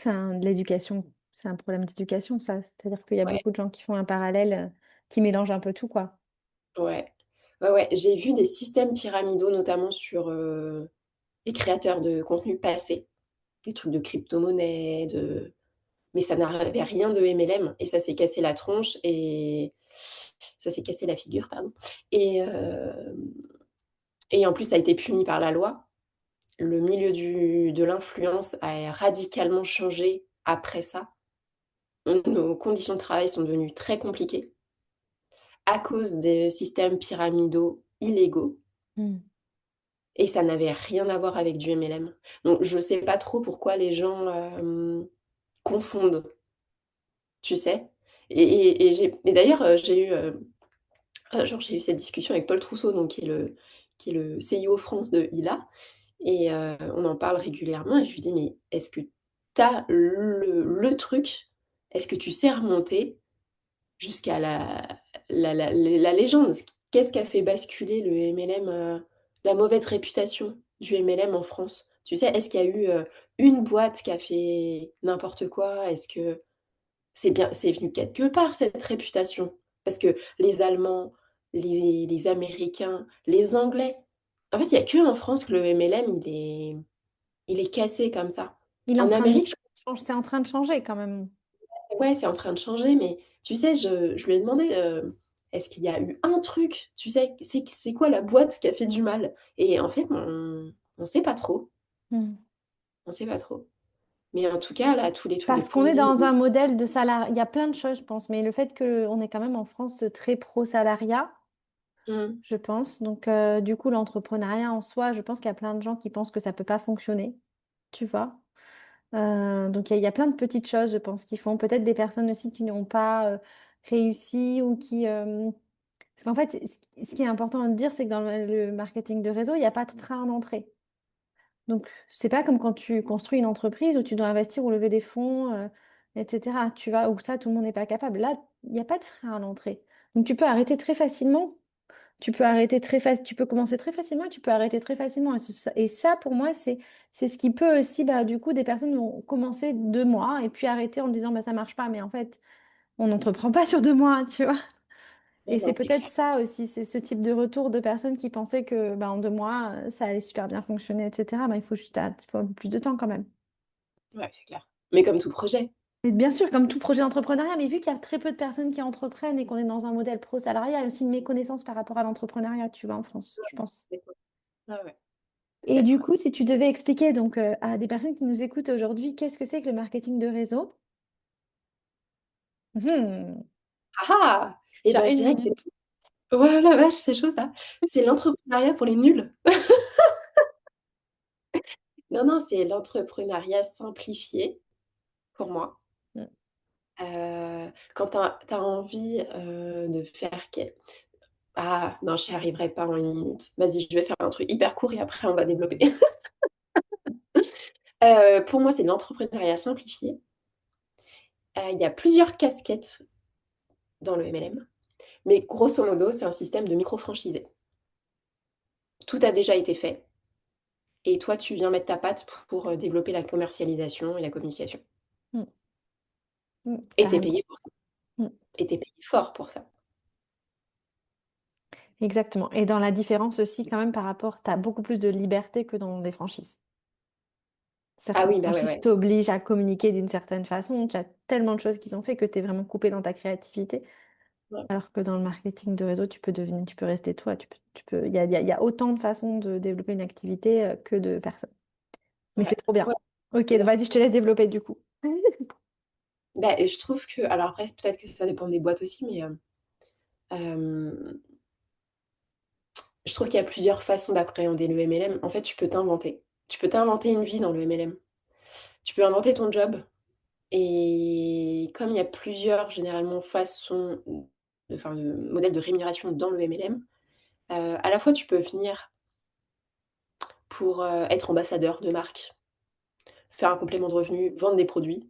De l'éducation. C'est un problème d'éducation, ça. C'est-à-dire qu'il y a Ouais, beaucoup de gens qui font un parallèle, qui mélangent un peu tout, quoi. ouais. Ouais, ouais, j'ai vu des systèmes pyramidaux, notamment sur, les créateurs de contenu passés, des trucs de crypto-monnaie, mais ça n'avait rien de MLM et ça s'est cassé la tronche et ça s'est cassé la figure, pardon et en plus, ça a été puni par la loi. Le milieu de l'influence a radicalement changé après ça. Nos conditions de travail sont devenues très compliquées à cause des systèmes pyramidaux illégaux Mm. et ça n'avait rien à voir avec du MLM. Donc je sais pas trop pourquoi les gens, confondent, tu sais? Et d'ailleurs, j'ai eu, un jour, j'ai eu cette discussion avec Paul Trousseau, donc qui est le CIO France de ILA et on en parle régulièrement et je lui dis: «Mais est-ce que tu as le truc? Est-ce que tu sais remonter jusqu'à la légende?» Qu'est-ce qui a fait basculer le MLM, la mauvaise réputation du MLM en France? Tu sais, est-ce qu'il y a eu, une boîte qui a fait n'importe quoi? Est-ce que c'est venu quelque part cette réputation? Parce que les Allemands, les Américains, les Anglais, en fait, il y a qu'en France que le MLM il est cassé comme ça. Il est en En train de Amérique, c'est en train de changer quand même. ouais, c'est en train de changer, mais tu sais, je lui ai demandé, «Est-ce qu'il y a eu un truc, tu sais, c'est quoi la boîte qui a fait du mal?» Et en fait, on sait pas trop, Mm. on sait pas trop. Mais en tout cas, là, tous les trucs de Parce qu'on est Ponzi dans un modèle de salariat. Il y a plein de choses, je pense, mais le fait qu'on est quand même en France très pro-salariat, mmh, je pense. Donc, du coup, l'entrepreneuriat en soi, je pense qu'il y a plein de gens qui pensent que ça peut pas fonctionner, tu vois. Donc, il y a plein de petites choses, je pense, qui font. Peut-être des personnes aussi qui n'ont pas réussi ou qui... Parce qu'en fait, ce qui est important de dire, c'est que dans le marketing de réseau, il n'y a pas de frein à l'entrée. Donc, c'est pas comme quand tu construis une entreprise où tu dois investir ou lever des fonds, etc. Tu vois, où ça, tout le monde n'est pas capable. Là, il n'y a pas de frein à l'entrée. Donc, tu peux arrêter très facilement. Tu peux commencer très facilement et tu peux arrêter très facilement. Et ça, pour moi, c'est ce qui peut aussi, bah, du coup, des personnes vont commencer 2 mois et puis arrêter en disant, bah, ça marche pas. Mais en fait, on n'entreprend pas sur 2 mois, tu vois. non, Et non, c'est c'est peut-être clair. ça aussi, c'est ce type de retour de personnes qui pensaient que bah, en 2 mois, ça allait super bien fonctionner, etc. Bah, il faut juste il faut un peu plus de temps quand même. Ouais, c'est clair. Mais comme tout projet. Et bien sûr, comme tout projet d'entrepreneuriat, mais vu qu'il y a très peu de personnes qui entreprennent et qu'on est dans un modèle pro-salariat, il y a aussi une méconnaissance par rapport à l'entrepreneuriat, tu vois, en France, je pense. Ouais, ouais, Et du peut-être. coup, si tu devais expliquer donc à des personnes qui nous écoutent aujourd'hui, qu'est-ce que c'est que le marketing de réseau? Hmm. Ah ah! Et Tu ben, as je une dirais que c'est minute. ouais, oh la vache, c'est chaud ça. C'est l'entrepreneuriat pour les nuls. Non, non, c'est l'entrepreneuriat simplifié pour moi. Mmh, Quand tu as envie, de faire ah non, j'y arriverai pas en 1 minute. Vas-y, je vais faire un truc hyper court et après on va développer. Pour moi, c'est l'entrepreneuriat simplifié. Il y a plusieurs casquettes dans le MLM, mais grosso modo, c'est un système de micro-franchisés. Tout a déjà été fait et toi, tu viens mettre ta patte pour, développer la commercialisation et la communication mmh, mmh, et tu es carrément. payé pour ça Mmh, et tu es payé fort pour ça. exactement et dans la différence aussi quand même par rapport tu as beaucoup plus de liberté que dans des franchises. Ah Certaines oui, bah, ouais, franchises ouais. t'obligent à communiquer d'une certaine façon. Tu as tellement de choses qu'ils ont fait que tu es vraiment coupé dans ta créativité. Ouais, Alors que dans le marketing de réseau, tu peux rester toi. Il y a autant de façons de développer une activité que de personnes. Mais c'est ouais, trop bien. ouais, Ok, j'adore. vas-y, je te laisse développer du coup. Bah et je trouve que alors après, peut-être que ça dépend des boîtes aussi, mais, je trouve qu'il y a plusieurs façons d'appréhender le MLM. En fait, tu peux t'inventer. Tu peux t'inventer une vie dans le MLM. Tu peux inventer ton job et comme il y a plusieurs, généralement, façons de modèles de rémunération dans le MLM, à la fois, tu peux venir pour, être ambassadeur de marque, faire un complément de revenu, vendre des produits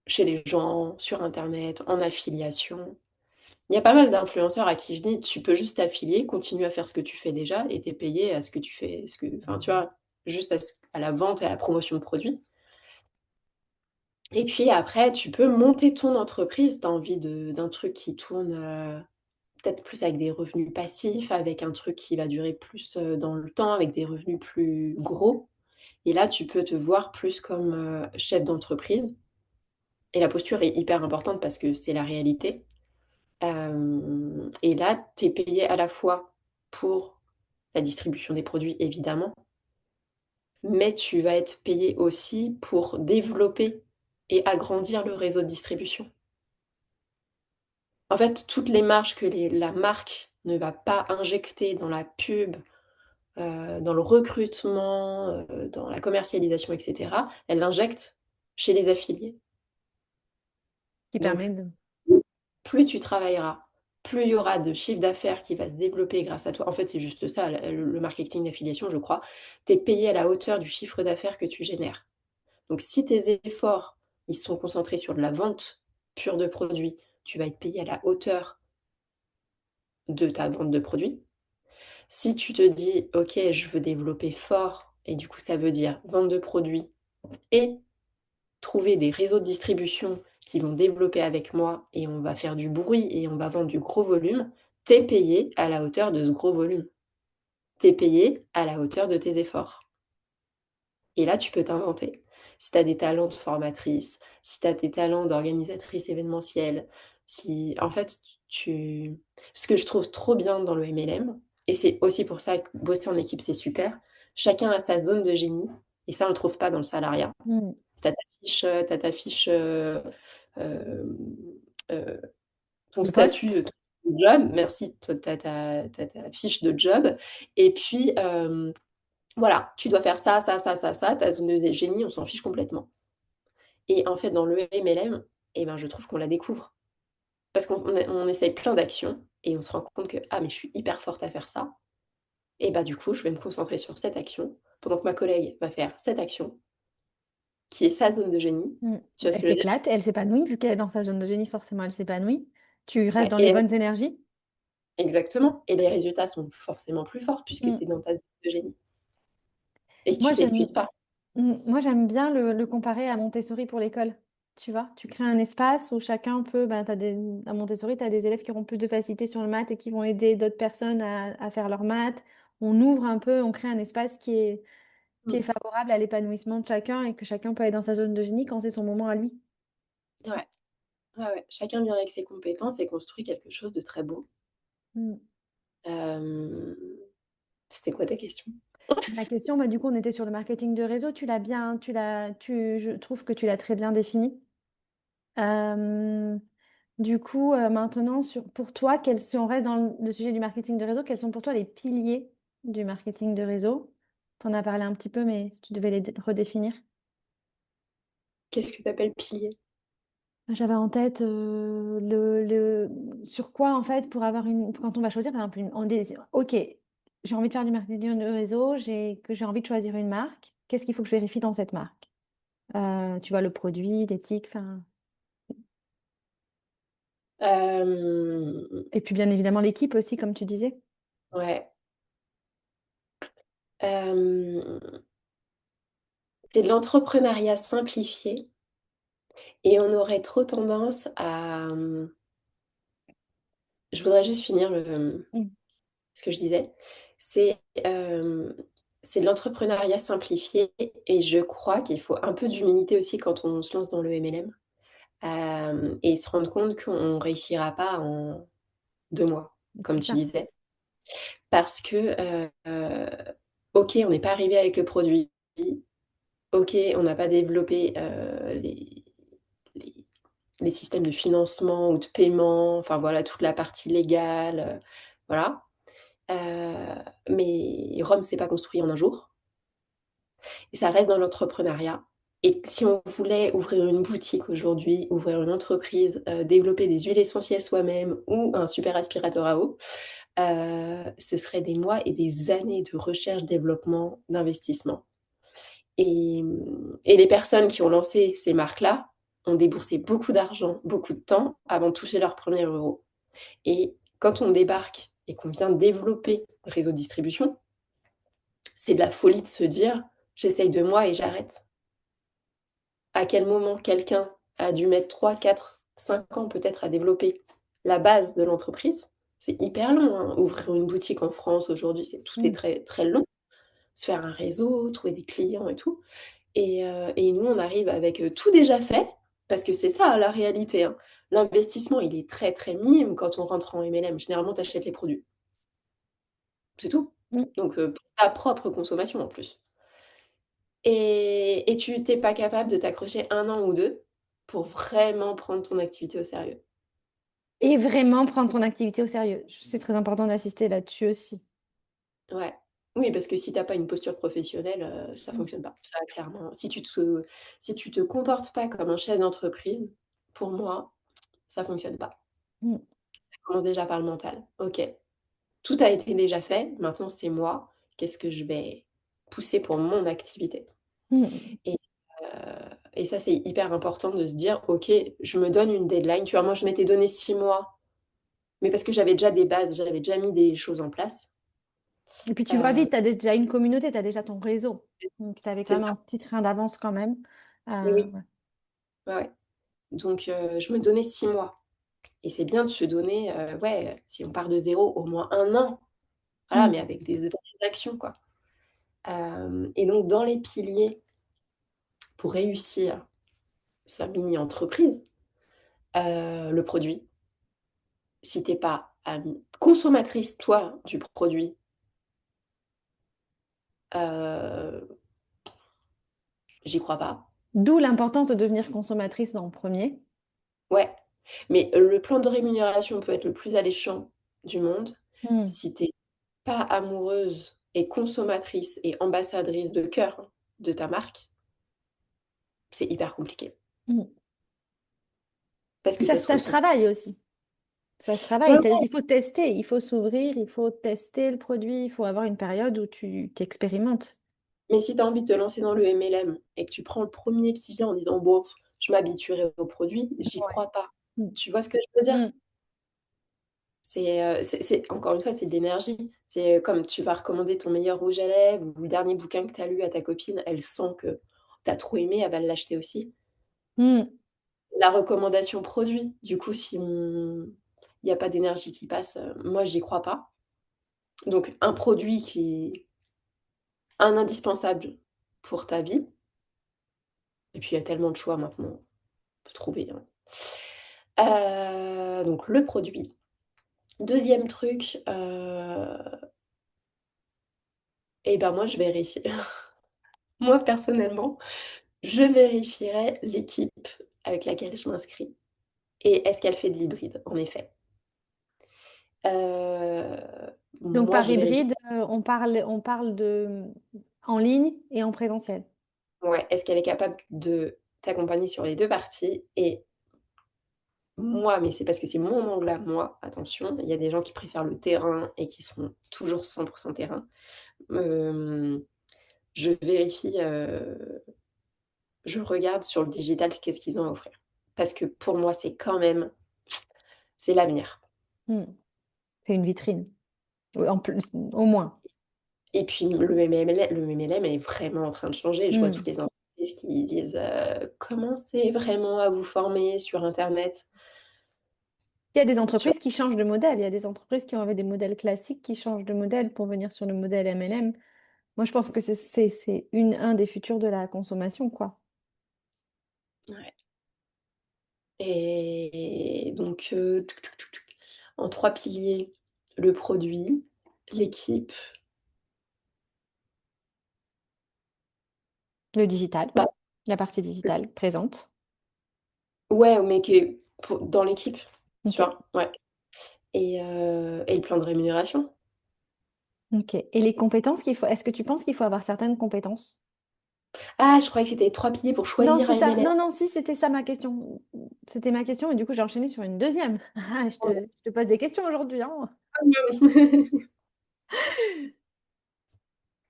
chez les gens, sur internet, en affiliation. Il y a pas mal d'influenceurs à qui je dis: «Tu peux juste t'affilier, continuer à faire ce que tu fais déjà et tu es payé à ce que tu fais, ce que» enfin, tu vois? Juste à la vente et à la promotion de produits et puis après tu peux monter ton entreprise. Tu as envie d'un truc qui tourne, peut-être plus avec des revenus passifs, avec un truc qui va durer plus, dans le temps, avec des revenus plus gros et là, tu peux te voir plus comme, chef d'entreprise et la posture est hyper importante parce que c'est la réalité. Et là, tu es payé à la fois pour la distribution des produits évidemment, mais tu vas être payé aussi pour développer et agrandir le réseau de distribution. En fait, toutes les marges que la marque ne va pas injecter dans la pub, dans le recrutement, dans la commercialisation et cetera, elle l'injecte chez les affiliés. Qui Donc permet de... plus tu travailleras, plus il y aura de chiffre d'affaires qui va se développer grâce à toi. En fait, c'est juste ça, le marketing d'affiliation, je crois. Tu es payé à la hauteur du chiffre d'affaires que tu génères. Donc si tes efforts, ils sont concentrés sur de la vente pure de produits, tu vas être payé à la hauteur de ta vente de produits. Si tu te dis: «OK, je veux développer fort» et du coup, ça veut dire vente de produits et trouver des réseaux de distribution qui vont développer avec moi et on va faire du bruit et on va vendre du gros volume, tu es payé à la hauteur de ce gros volume. Tu es payé à la hauteur de tes efforts et là, tu peux t'inventer. Si tu as des talents de formatrice, si tu as des talents d'organisatrice événementielle, si en fait, tu ce que je trouve trop bien dans le MLM et c'est aussi pour ça que bosser en équipe, c'est super, chacun a sa zone de génie et ça, on le trouve pas dans le salariat. Mm. Tu as ta fiche, hem, heu, ton Le statut, poste, ton job, merci, tu as ta fiche de job et puis, voilà, tu dois faire ça, ça, ça, ça, ça, ta zone de génie, on s'en fiche complètement et en fait, dans le MLM et ben, je trouve qu'on la découvre parce qu'on essaye plein d'actions et on se rend compte que: «Ah mais je suis hyper forte à faire ça et bah, du coup, je vais me concentrer sur cette action pendant que ma collègue va faire cette action qui est sa zone de génie». mm. Tu vois ce Elle que je veux dire? s'éclate, elle s'épanouit, vu qu'elle est dans sa zone de génie, forcément, elle s'épanouit. Tu restes Ouais dans les et bonnes énergies. exactement et les résultats sont forcément plus forts puisque Mm. tu es dans ta zone de génie et Moi, tu j'aime t'épuises pas. Moi, j'aime bien le comparer à Montessori pour l'école. Tu vois, tu crées un espace où chacun peut, bah, à Montessori, tu as des élèves qui auront plus de facilité sur le maths et qui vont aider d'autres personnes à faire leur maths. On ouvre un peu, on crée un espace qui est Mmh. favorable à l'épanouissement de chacun et que chacun peut être dans sa zone de génie quand c'est son moment à lui. Tu vois. Ouais, ouais, ouais. Chacun vient avec ses compétences et construit quelque chose de très beau. Mm. Hem, C'était quoi ta question? Ma question, bah, du coup, on était sur le marketing de réseau. Je trouve que tu l'as très bien défini. Du coup, maintenant, pour toi, si on reste dans le sujet du marketing de réseau, quels sont pour toi les piliers du marketing de réseau? Tu en as parlé un petit peu, mais si tu devais redéfinir. Qu'est-ce que tu appelles pilier? J'avais en tête sur quoi, en fait, quand on va choisir, par exemple, OK, j'ai envie de faire du marketing de réseau, j'ai envie de choisir une marque. Qu'est-ce qu'il faut que je vérifie dans cette marque? Tu vois, le produit, l'éthique, enfin. Hem, Et puis, bien évidemment, l'équipe aussi, comme tu disais. ouais, hem, c'est de l'entrepreneuriat simplifié et on aurait trop tendance à, je voudrais juste finir Mm. ce que je disais. C'est, c'est de l'entrepreneuriat simplifié et je crois qu'il faut un peu d'humilité aussi quand on se lance dans le MLM, et se rendre compte qu'on réussira pas en 2 mois, comme C'est tu ça. disais. Parce que, OK, on n'est pas arrivé avec le produit. OK, on n'a pas développé, les les systèmes de financement ou de paiement, enfin voilà, toute la partie légale, voilà. Mais Rome s'est pas construit en un jour et ça reste dans l'entrepreneuriat et si on voulait ouvrir une boutique aujourd'hui, ouvrir une entreprise, développer des huiles essentielles soi-même ou un super aspirateur à eau, ce serait des mois et des années de recherche, développement, d'investissement. Et les personnes qui ont lancé ces marques-là ont déboursé beaucoup d'argent, beaucoup de temps avant de toucher leur premier euro. Et quand on débarque et qu'on vient développer le réseau de distribution, c'est de la folie de se dire: «J'essaye 2 mois et j'arrête». À quel moment quelqu'un a dû mettre 3, 4, 5 ans peut-être à développer la base de l'entreprise? C'est hyper long, hein. Ouvrir une boutique en France aujourd'hui, tout est Mm. très, très long. Se faire un réseau, trouver des clients et tout. Et nous, on arrive avec, tout déjà fait, parce que c'est ça la réalité, hein. L'investissement, il est très, très minime quand on rentre en MLM. Généralement, tu achètes les produits, c'est tout. Mm. Donc, pour ta propre consommation en plus. Et tu es pas capable de t'accrocher 1 an ou 2 pour vraiment prendre ton activité au sérieux. Et vraiment prendre ton activité au sérieux. C'est très important d'assister là-dessus aussi. Ouais. Oui, parce que si tu as pas une posture professionnelle, ça Mm. fonctionne pas. Ça clairement, si tu te comportes pas comme un chef d'entreprise, pour moi, ça fonctionne pas. Mm. Ça commence déjà par le mental. OK, tout a été déjà fait, maintenant c'est moi, qu'est-ce que je vais pousser pour mon activité? Mm. Et et ça, c'est hyper important de se dire: «OK, je me donne une deadline». Tu vois, moi, je m'étais donné 6 mois, mais parce que j'avais déjà des bases, j'avais déjà mis des choses en place. Et puis tu vois Heu, vite, tu as déjà une communauté, tu as déjà ton réseau. Donc tu avais quand c'est même ça. un petit train d'avance quand même. Et oui, Ouais. ouais, ouais. Donc je me donnais 6 mois et c'est bien de se donner, ouais, si on part de zéro, au moins 1 an, voilà, mais Mm. avec des vraies actions, quoi. Et donc dans les piliers pour réussir sa mini-entreprise, le produit. Si tu es pas, consommatrice, toi, du produit, heu, j'y crois pas. D'où l'importance de devenir consommatrice dans le premier. Ouais, mais le plan de rémunération peut être le plus alléchant du monde. Mm. Si tu es pas amoureuse et consommatrice et ambassadrice de cœur de ta marque, c'est hyper compliqué Mm. parce Mais que ça se ça se ressent. travaille aussi. Ça se travaille. Ouais, C'est-à-dire ouais, qu'il faut tester, il faut s'ouvrir, il faut tester le produit, il faut avoir une période où tu t'expérimentes. mais si tu as envie de te lancer dans le MLM et que tu prends le premier qui vient en disant: «Bon, je m'habituerai au produit», j'y Ouais. crois pas. Mm. Tu vois ce que je veux dire? Mm. C'est encore une fois, c'est de l'énergie. C'est, comme tu vas recommander ton meilleur rouge à lèvres ou le dernier bouquin que tu as lu à ta copine, elle sent que tu as trop aimé, elle va l'acheter aussi. Mm. La recommandation produit, du coup, si il y a pas d'énergie qui passe, moi j'y crois pas. Donc un produit qui est un indispensable pour ta vie et puis il y a tellement de choix maintenant, on peut trouver, hein. Donc le produit. Deuxième truc, et ben moi je vérifie. Moi personnellement, je vérifierai l'équipe avec laquelle je m'inscris. et est-ce qu'elle fait de l'hybride? En effet. Donc Moi, par je vérifie. hybride, on parle de en ligne et en présentiel. Ouais, est-ce qu'elle est capable de t'accompagner sur les 2 parties? Et moi, mais c'est parce que c'est mon angle à moi, attention, il y a des gens qui préfèrent le terrain et qui seront toujours 100 terrain. Hem, je vérifie, je regarde sur le digital qu'est-ce qu'ils ont à offrir. Parce que pour moi, c'est quand même c'est l'avenir. Hmm. C'est une vitrine. Oui, en plus, au moins. Et puis le MLM est vraiment en train de changer. Je vois toutes Hmm. les entreprises qui disent, «Commencez vraiment à vous former sur internet». Il y a des Tu vois? entreprises qui changent de modèle. Il y a des entreprises qui ont avait des modèles classiques qui changent de modèle pour venir sur le modèle MLM. Moi, je pense que c'est un des futurs de la consommation, quoi. Ouais. Et donc, en 3 piliers, le produit, l'équipe, Le digital, bah, la partie digitale présente. ouais, mais qui est pour dans l'équipe, tu Ok. vois? Ouais, et le plan de rémunération. Ok. Et les compétences qu'il faut, est-ce que tu penses qu'il faut avoir certaines compétences? Ah, je croyais que c'était 3 piliers pour Non, choisir c'est un ça. MLM. Non, non, si, c'était ça ma question. C'était ma question et du coup, j'ai enchaîné sur une deuxième. Ah, je te pose des questions aujourd'hui, hein.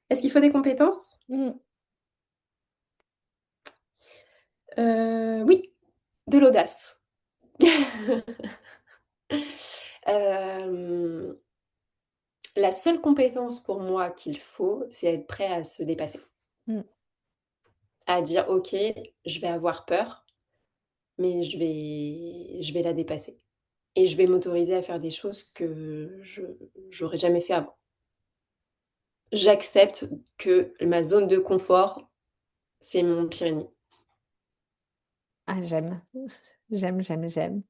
Est-ce qu'il faut des compétences? Mm, Oui, de l'audace. Hem, la seule compétence pour moi qu'il faut, c'est être prêt à se dépasser. mm. À dire: «OK, je vais avoir peur, mais je vais la dépasser et je vais m'autoriser à faire des choses que je j'aurais jamais fait avant». J'accepte que ma zone de confort, c'est mon pire ennemi. Ah, j'aime. J'aime, j'aime, j'aime.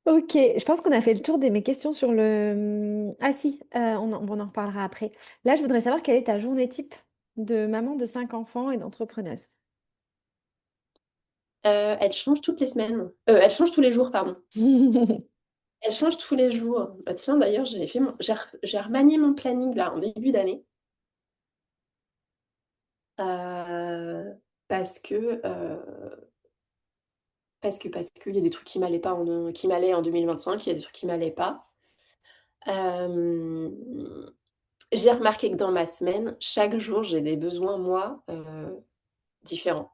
Ok, je pense qu'on a fait le tour de mes questions sur le... Ah si, on en reparlera après. Là, je voudrais savoir quelle est ta journée type de maman de 5 enfants et d'entrepreneuse. Elle change toutes les semaines, elle change tous les jours, pardon. Elle change tous les jours. Bah, tiens, d'ailleurs, j'ai remanié mon planning là en début d'année, parce que, parce qu'il y a des trucs qui m'allaient en 2025, il y a des trucs qui m'allaient pas. Hem, j'ai remarqué que dans ma semaine, chaque jour, j'ai des besoins, moi, différents.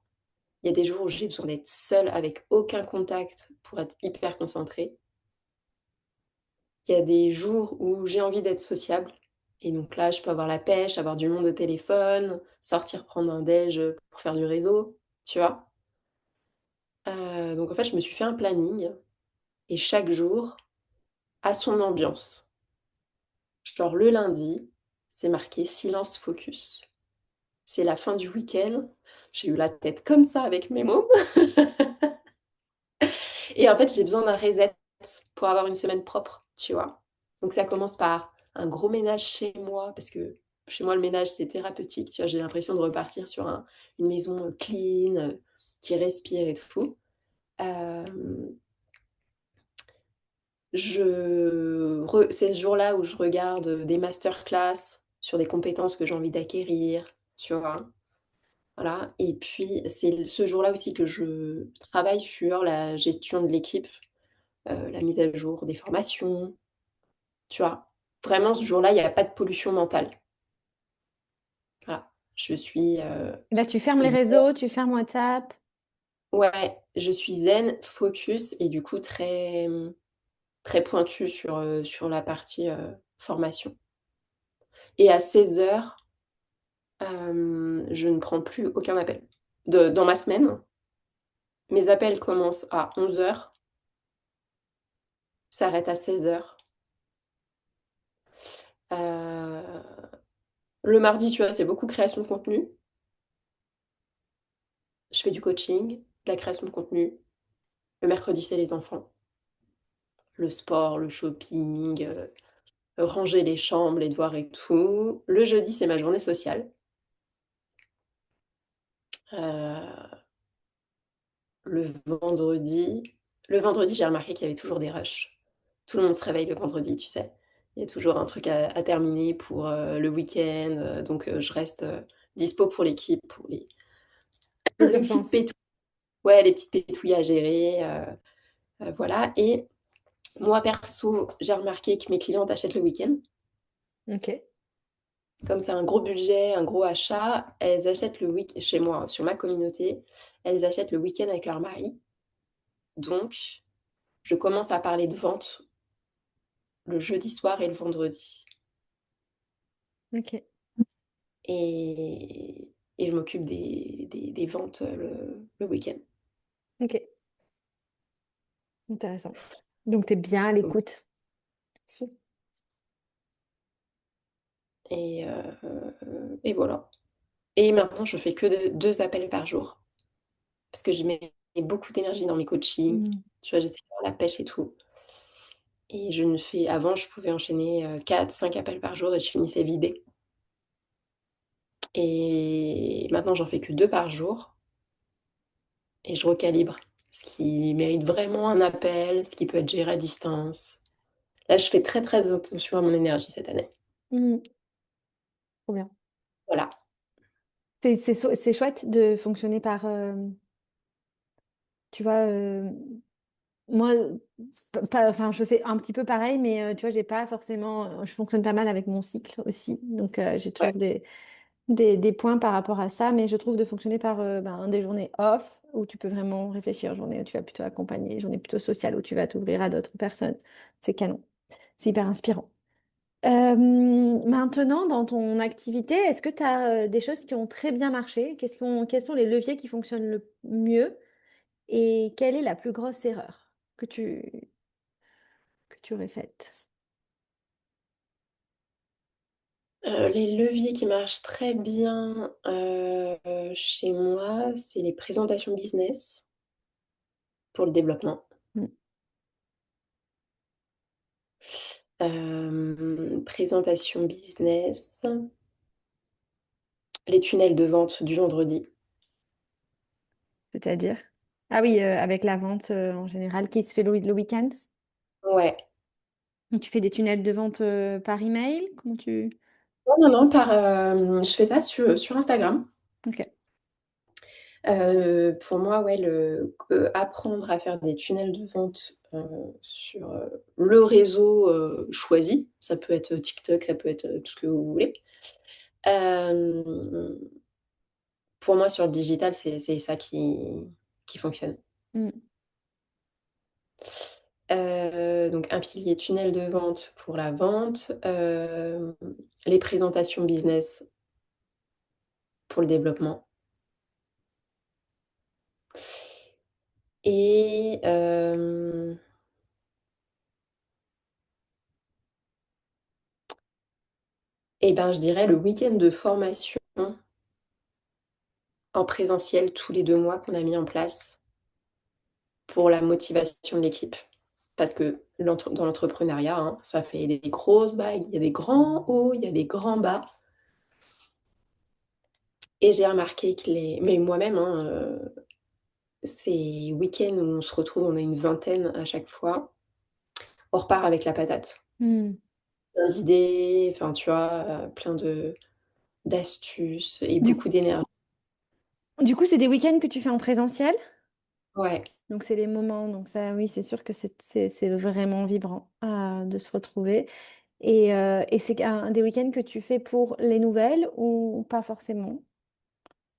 Il y a des jours où j'ai besoin d'être seule avec aucun contact pour être hyper concentrée. Il y a des jours où j'ai envie d'être sociable et donc là, je peux avoir la pêche, avoir du monde au téléphone, sortir prendre un déj, pour faire du réseau, tu vois? Donc en fait, je me suis fait un planning et chaque jour a son ambiance. Genre le lundi, c'est marqué silence focus. C'est la fin du week-end, j'ai eu la tête comme ça avec mes mômes et en fait, j'ai besoin d'un reset pour avoir une semaine propre, tu vois? Donc ça commence par un gros ménage chez moi, parce que chez moi, le ménage, c'est thérapeutique, tu vois? J'ai l'impression de repartir sur une maison, clean, qui respire et tout. Hem, c'est ce jour-là où je regarde, des masterclass sur des compétences que j'ai envie d'acquérir, tu vois? Voilà et puis c'est ce jour-là aussi que je travaille sur la gestion de l'équipe, la mise à jour des formations, tu vois? Vraiment ce jour-là, il y a pas de pollution mentale. Voilà. Je suis, Là, tu fermes les zen réseaux, tu fermes WhatsApp. ouais, je suis zen, focus et du coup très, très pointue sur la partie, formation et à 16:00, je ne prends plus aucun appel. Dans ma semaine, mes appels commencent à 11:00, s'arrêtent à 16:00. Heu, le mardi, tu vois, c'est beaucoup création de contenu. Je fais du coaching, de la création de contenu. Le mercredi, c'est les enfants, le sport, le shopping, ranger les chambres, les devoirs et tout. Le jeudi, c'est ma journée sociale. Heu, le vendredi, Le vendredi, j'ai remarqué qu'il y avait toujours des rushs. Tout le monde se réveille le vendredi, tu sais? Il y a toujours un truc à terminer pour, le week-end, donc je reste, dispo pour l'équipe, pour les Les les petites urgences. pétou ouais, les petites pétouilles à gérer, voilà et moi perso, j'ai remarqué que mes clientes achètent le week-end. OK. Comme c'est un gros budget, un gros achat, elles achètent le week chez moi, hein, sur ma communauté, elles achètent le week-end avec leur mari. Donc je commence à parler de vente le jeudi soir et le vendredi OK. et je m'occupe des ventes, le week-end. OK. Intéressant. Donc tu es bien à Donc l'écoute aussi. et voilà et maintenant je fais que 2 appels par jour parce que je mets beaucoup d'énergie dans mes coachings. Mmh. Tu vois, j'essaie d'avoir la pêche et tout et je ne fais avant, je pouvais enchaîner, 4-5 appels par jour et je finissais vidée et maintenant j'en fais que 2 par jour et je recalibre. Ce qui mérite vraiment un appel, ce qui peut être géré à distance. Là, je fais très, très attention à mon énergie cette année. Mmh. Trop bien. Voilà. C'est chouette de fonctionner par, tu vois, moi, pas enfin, je fais un petit peu pareil, mais tu vois, j'ai pas forcément je fonctionne pas mal avec mon cycle aussi, donc j'ai Ouais. toujours des points par rapport à ça, mais je trouve de fonctionner par, ben, des journées off où tu peux vraiment réfléchir, journée où tu vas plutôt accompagner, journée plutôt sociale où tu vas t'ouvrir à d'autres personnes. C'est canon. C'est hyper inspirant. Maintenant, dans ton activité, est-ce que tu as des choses qui ont très bien marché? Quels sont les leviers qui fonctionnent le mieux? Et quelle est la plus grosse erreur que tu aurais faite? Les leviers qui marchent très bien, chez moi, c'est les présentations business pour le développement. Mm. Présentation business, les tunnels de vente du vendredi. C'est-à-dire? Ah oui, avec la vente en général qui se fait le week-end. Ouais. Donc, tu fais des tunnels de vente par email? Comment tu... Non, non, non, je fais ça sur Instagram. Ok. Pour moi, ouais, apprendre à faire des tunnels de vente, sur, le réseau, choisi, ça peut être TikTok, ça peut être, tout ce que vous voulez. Hem, pour moi, sur le digital, c'est ça qui fonctionne. Mm. Donc un pilier tunnel de vente pour la vente, les présentations business pour le développement et ben, je dirais le week-end de formation en présentiel tous les 2 mois qu'on a mis en place pour la motivation de l'équipe. Parce que dans l'entrepreneuriat, hein, ça fait des grosses vagues, il y a des grands hauts, il y a des grands bas et j'ai remarqué que mais moi-même, hein, ces week-ends où on se retrouve, on est une vingtaine à chaque fois, on repart avec la patate. Mm. Plein d'idées, enfin, tu vois, plein d'astuces et Du, beaucoup d'énergie. du coup, c'est des week-ends que tu fais en présentiel? Ouais. Donc, c'est les moments. Donc, ça, oui, c'est sûr que c'est vraiment vibrant de se retrouver. Et c'est des week-ends que tu fais pour les nouvelles ou pas forcément?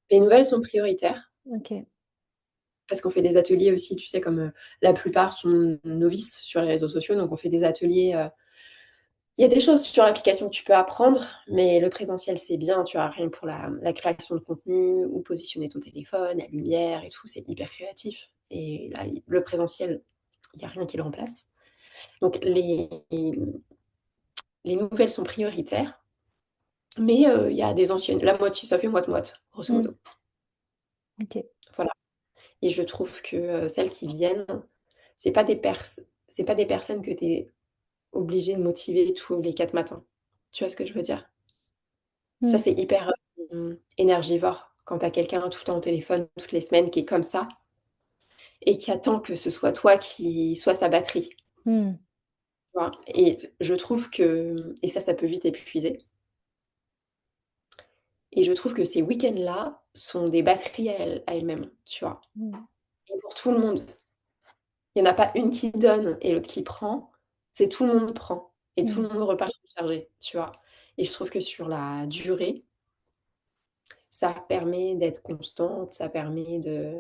Les nouvelles sont prioritaires Ok. parce qu'on fait des ateliers aussi, tu sais, comme, la plupart sont novices sur les réseaux sociaux, donc on fait des ateliers, il y a des choses sur l'application que tu peux apprendre, mais le présentiel, c'est bien, tu vois? Rien que pour la création de contenu ou positionner ton téléphone, la lumière et tout, c'est hyper créatif et là, le présentiel, il y a rien qui le remplace. Donc les nouvelles sont prioritaires, mais il y a des anciennes la moitié, ça fait moite-moite, grosso Mm. modo. Ok. Voilà et je trouve que, celles qui viennent, c'est pas des personnes que tu es obligé de motiver tous les 4 matins. Tu vois ce que je veux dire? Ça, Mm. c'est hyper, énergivore quand tu as quelqu'un tout le temps au téléphone, toutes les semaines, qui est comme ça et qui attend que ce soit toi qui sois sa batterie, tu Mmh. vois? Et je trouve que et ça peut vite épuiser et je trouve que ces week-ends-là sont des batteries à elles-mêmes, tu vois? Mmh. Et pour tout le monde. Il y en a pas une qui donne et l'autre qui prend, c'est tout le monde prend et tout Mmh. le monde repart surchargé, tu vois? Et je trouve que sur la durée, ça permet d'être constante, ça permet de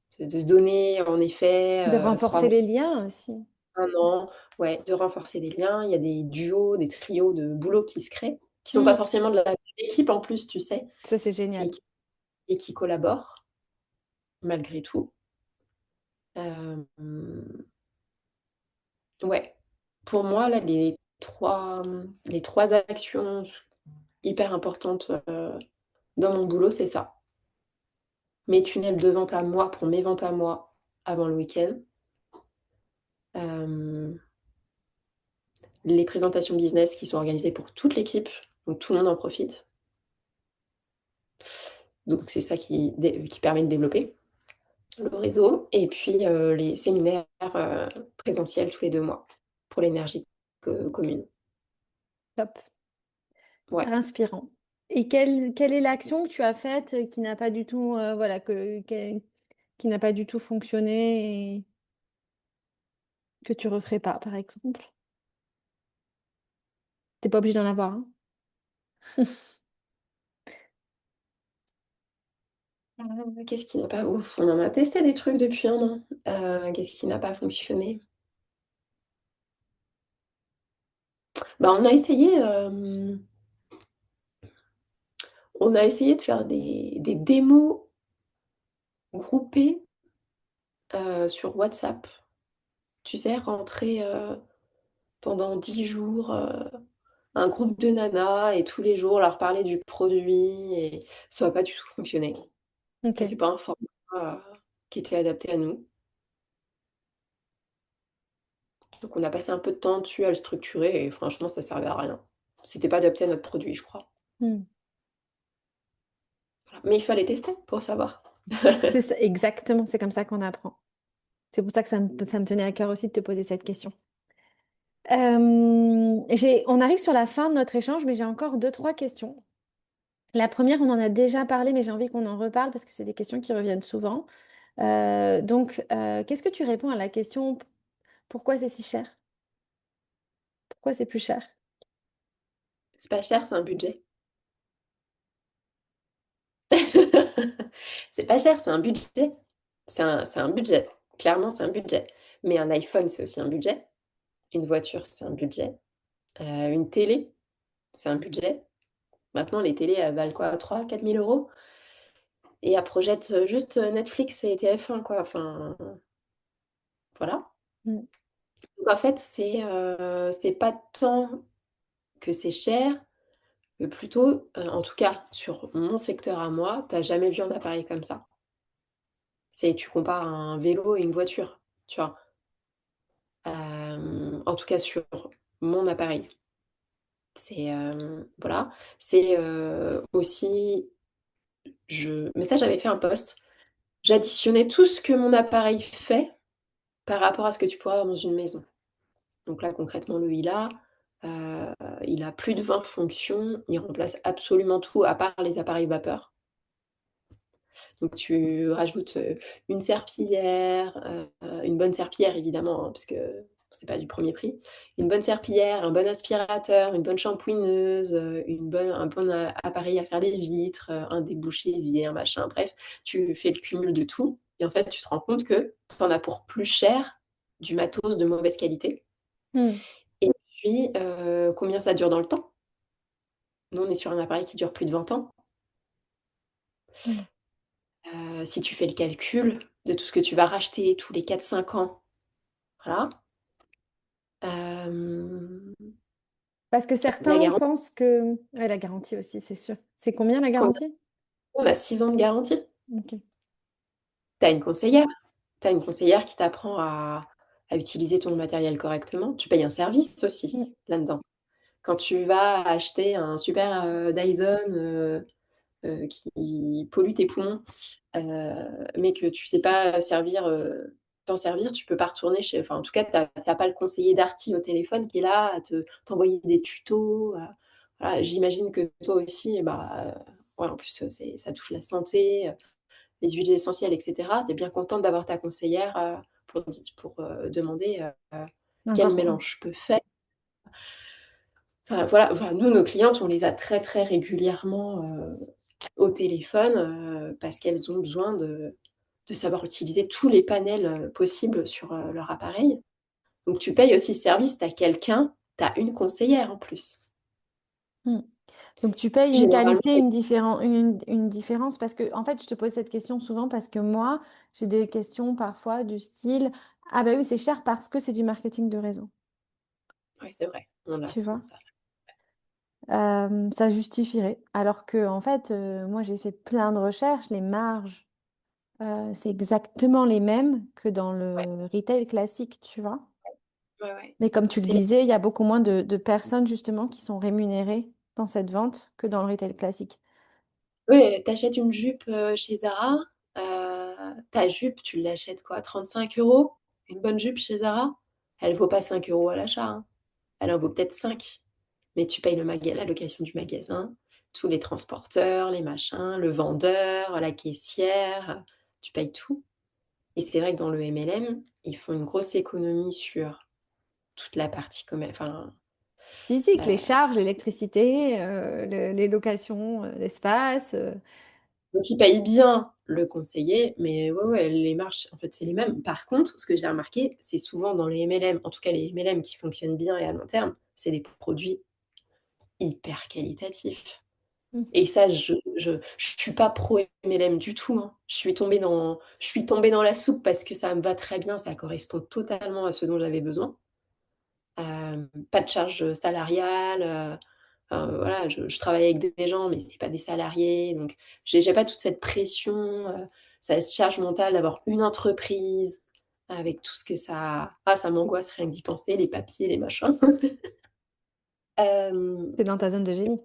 se donner en effet, De 3 renforcer mois, les liens aussi. 1 an, ouais, de renforcer les liens. Il y a des duos, des trios de boulot qui se créent, qui sont pas Mmh. forcément de la même équipe en plus, tu sais? Ça, c'est Et génial. qui collaborent malgré tout. Hem, ouais, pour moi là, les 3 actions hyper importante, dans mon boulot, c'est ça. Mes tunnels de vente à moi pour mes ventes à moi avant le week-end, hem, les présentations business qui sont organisées pour toute l'équipe, donc tout le monde en profite. Donc c'est ça qui permet de développer le réseau et puis, les séminaires, présentiels tous les 2 mois pour l'énergie commune. Top. Ouais. Inspirant. Et quelle est l'action que tu as faite, qui n'a pas du tout, voilà, qui n'a pas du tout fonctionné et que tu referais pas, par exemple? Tu es pas obligé d'en avoir, hein. Qu'est-ce qui n'a pas ouf, on en a testé des trucs depuis 1 an. Qu'est-ce qui n'a pas fonctionné? Bah, on a essayé de faire des démos groupées, sur WhatsApp. Tu sais, rentrer, pendant 10 jours, un groupe de nanas et tous les jours leur parler du produit et ça a pas du tout fonctionné. Enfin, OK. c'est pas un format, qui était adapté à nous. Donc on a passé un peu de temps dessus à le structurer et franchement ça servait à rien. C'était pas adapté à notre produit, je crois. Mmh. Voilà, mais il fallait tester pour savoir. C'est ça exactement, c'est comme ça qu'on apprend. C'est pour ça que ça me tenait à cœur aussi de te poser cette question. On arrive sur la fin de notre échange, mais j'ai encore deux trois questions. La première, on en a déjà parlé, mais j'ai envie qu'on en reparle parce que c'est des questions qui reviennent souvent. Qu'est-ce que tu réponds à la question: «Pourquoi c'est si cher? Pourquoi c'est plus cher?» C'est pas cher, c'est un budget. C'est pas cher, c'est un budget. C'est un budget. Clairement, c'est un budget. Mais un iPhone, c'est aussi un budget. Une voiture, c'est un budget. Une télé, c'est un budget. Maintenant, les télés, elles valent quoi? 3 000 à 4 000 € et elles projettent, juste, Netflix et TF1 quoi, enfin, voilà. Mmh. Donc en fait, c'est pas tant que c'est cher, que plutôt, en tout cas sur mon secteur à moi, tu as jamais vu un appareil comme ça. C'est tu compares un vélo et une voiture, tu vois? En tout cas sur mon appareil. C'est, voilà. C'est, aussi mais ça j'avais fait un post. J'additionnais tout ce que mon appareil fait par rapport à ce que tu pourrais avoir dans une maison. Donc là concrètement heu, il a plus de 20 fonctions, il remplace absolument tout à part les appareils vapeur. Donc tu rajoutes, une serpillière, une bonne serpillière évidemment, hein, parce que c'est pas du premier prix. Une bonne serpillière, un bon aspirateur, une bonne shampouineuse, un bon appareil à faire les vitres, un débouché-évier, un machin, bref, tu fais le cumul de tout et en fait, tu te rends compte que tu en as pour plus cher du matos de mauvaise qualité Mmh. et puis, combien ça dure dans le temps. Nous, on est sur un appareil qui dure plus de 20 ans. Mmh. Si tu fais le calcul de tout ce que tu vas racheter tous les 4 5 ans, voilà. Hem, Parce que la certains garantie, pensent que ouais, la garantie aussi, c'est sûr. C'est combien la quand garantie? on a 6 ans de garantie. OK. Tu as une conseillère. Tu as une conseillère qui t'apprend à utiliser ton matériel correctement. Tu payes un service aussi, Mmh. là-dedans. Quand tu vas acheter un super, Dyson, qui pollue tes poumons, mais que tu sais pas t'en servir, tu peux pas retourner chez enfin, en tout cas, tu pas le conseiller Darty au téléphone qui est là à t'envoyer des tutos, voilà. J'imagine que toi aussi, bah, ouais, en plus, ça touche la santé, les huiles essentielles et cetera. Tu es bien contente d'avoir ta conseillère, pour demander, quel Encore. mélange je peux faire. Enfin, voilà, enfin, nous, nos clientes, on les a très, très régulièrement, au téléphone, parce qu'elles ont besoin de savoir utiliser tous les panels, possibles sur, leur appareil. Donc tu payes aussi ce service, tu as quelqu'un, tu as une conseillère en plus. Mm. Donc tu payes une Généralement, qualité, une différence parce que, en fait, je te pose cette question souvent parce que moi, j'ai des questions parfois du style, ah bah oui, c'est cher parce que c'est du marketing de réseau, ouais, c'est vrai, on a tu souvent vois. ça. Ça justifierait. Alors que, en fait, moi, j'ai fait plein de recherches, les marges, c'est exactement les mêmes que dans Ouais, le retail classique, tu vois. ouais, ouais. Mais comme tu le C'est les disais, il y a beaucoup moins de personnes justement qui sont rémunérées dans cette vente que dans le retail classique. Ouais, tu une jupe, chez Zara, ta jupe, tu l'achètes quoi? 35 €. Une bonne jupe chez Zara, elle vaut pas 5 € à l'achat, hein. Elle en vaut peut-être 5, mais tu payes la location du magasin, tous les transporteurs, les machins, le vendeur, la caissière, tu payes tout. Et c'est vrai que dans le MLM, ils font une grosse économie sur toute la partie enfin, Physique, les heu, charges, l'électricité, les locations, l'espace. donc ils payent bien le conseiller, mais ouais, ouais, les marges, en fait, c'est les mêmes. Par contre, ce que j'ai remarqué, c'est souvent dans les MLM, en tout cas les MLM qui fonctionnent bien et à long terme, c'est des produits hyper qualitatifs. Mm. Et ça, je suis pas pro MLM du tout, hein. Je suis tombée dans la soupe parce que ça me va très bien, ça correspond totalement à ce dont j'avais besoin. Pas de charge salariale, voilà, je travaille avec des gens, mais c'est pas des salariés, donc j'ai pas toute cette pression, cette charge mentale d'avoir une entreprise avec tout ce que ça m'angoisse rien que d'y penser, les papiers, les machins. Hem, C'est dans ta zone de génie.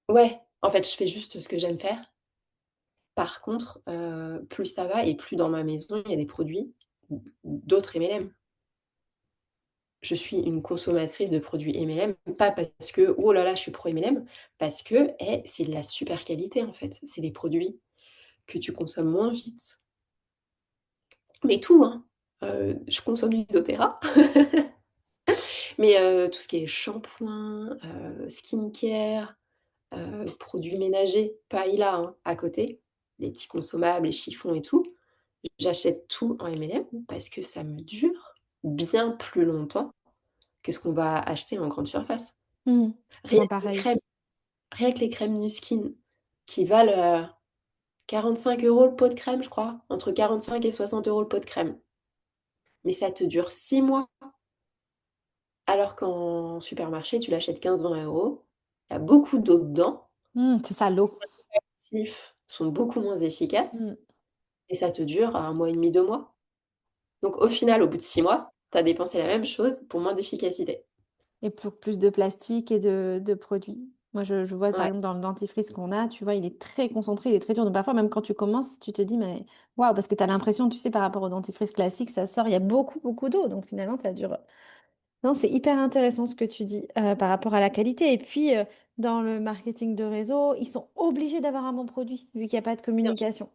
ouais, en fait, je fais juste ce que j'aime faire. Par contre, plus ça va et plus dans ma maison, il y a des produits d'autres MLM. Je suis une consommatrice de produits MLM, pas parce que: «Oh là là, je suis pro MLM», parce que, c'est de la super qualité, en fait. C'est des produits que tu consommes moins vite. Mais tout, hein, je consomme du doTERRA, mais tout ce qui est shampoing, skincare, produits ménagers, pas Ila, hein, à côté, les petits consommables, les chiffons et tout, j'achète tout en MLM parce que ça me dure bien plus longtemps que ce qu'on va acheter en grande surface. Mm. Rien Moi, que les pareil. crèmes rien que les crèmes Nuskin qui valent, 45 € le pot de crème, je crois, entre 45 et 60 € le pot de crème. Mais ça te dure 6 mois, alors qu'en supermarché, tu l'achètes 15-20 €. Il y a beaucoup d'eau dedans, Mm, c'est ça, l'eau. les actifs sont beaucoup moins efficaces Mm. et ça te dure 1 mois et demi, 2 mois. Donc au final, au bout de 6 mois, tu as dépensé la même chose pour moins d'efficacité. Et pour plus de plastique et de produits. Moi, je vois par Ouais, exemple dans le dentifrice qu'on a, tu vois, il est très concentré, il est très dur. Donc parfois, même quand tu commences, tu te dis, mais waouh, parce que tu as l'impression, tu sais, par rapport au dentifrice classique, ça sort, il y a beaucoup, beaucoup d'eau. Donc finalement, ça dure. Non, c'est hyper intéressant ce que tu dis par rapport à la qualité. Et puis, dans le marketing de réseau, ils sont obligés d'avoir un bon produit, vu qu'il n'y a pas de bien sûr, communication.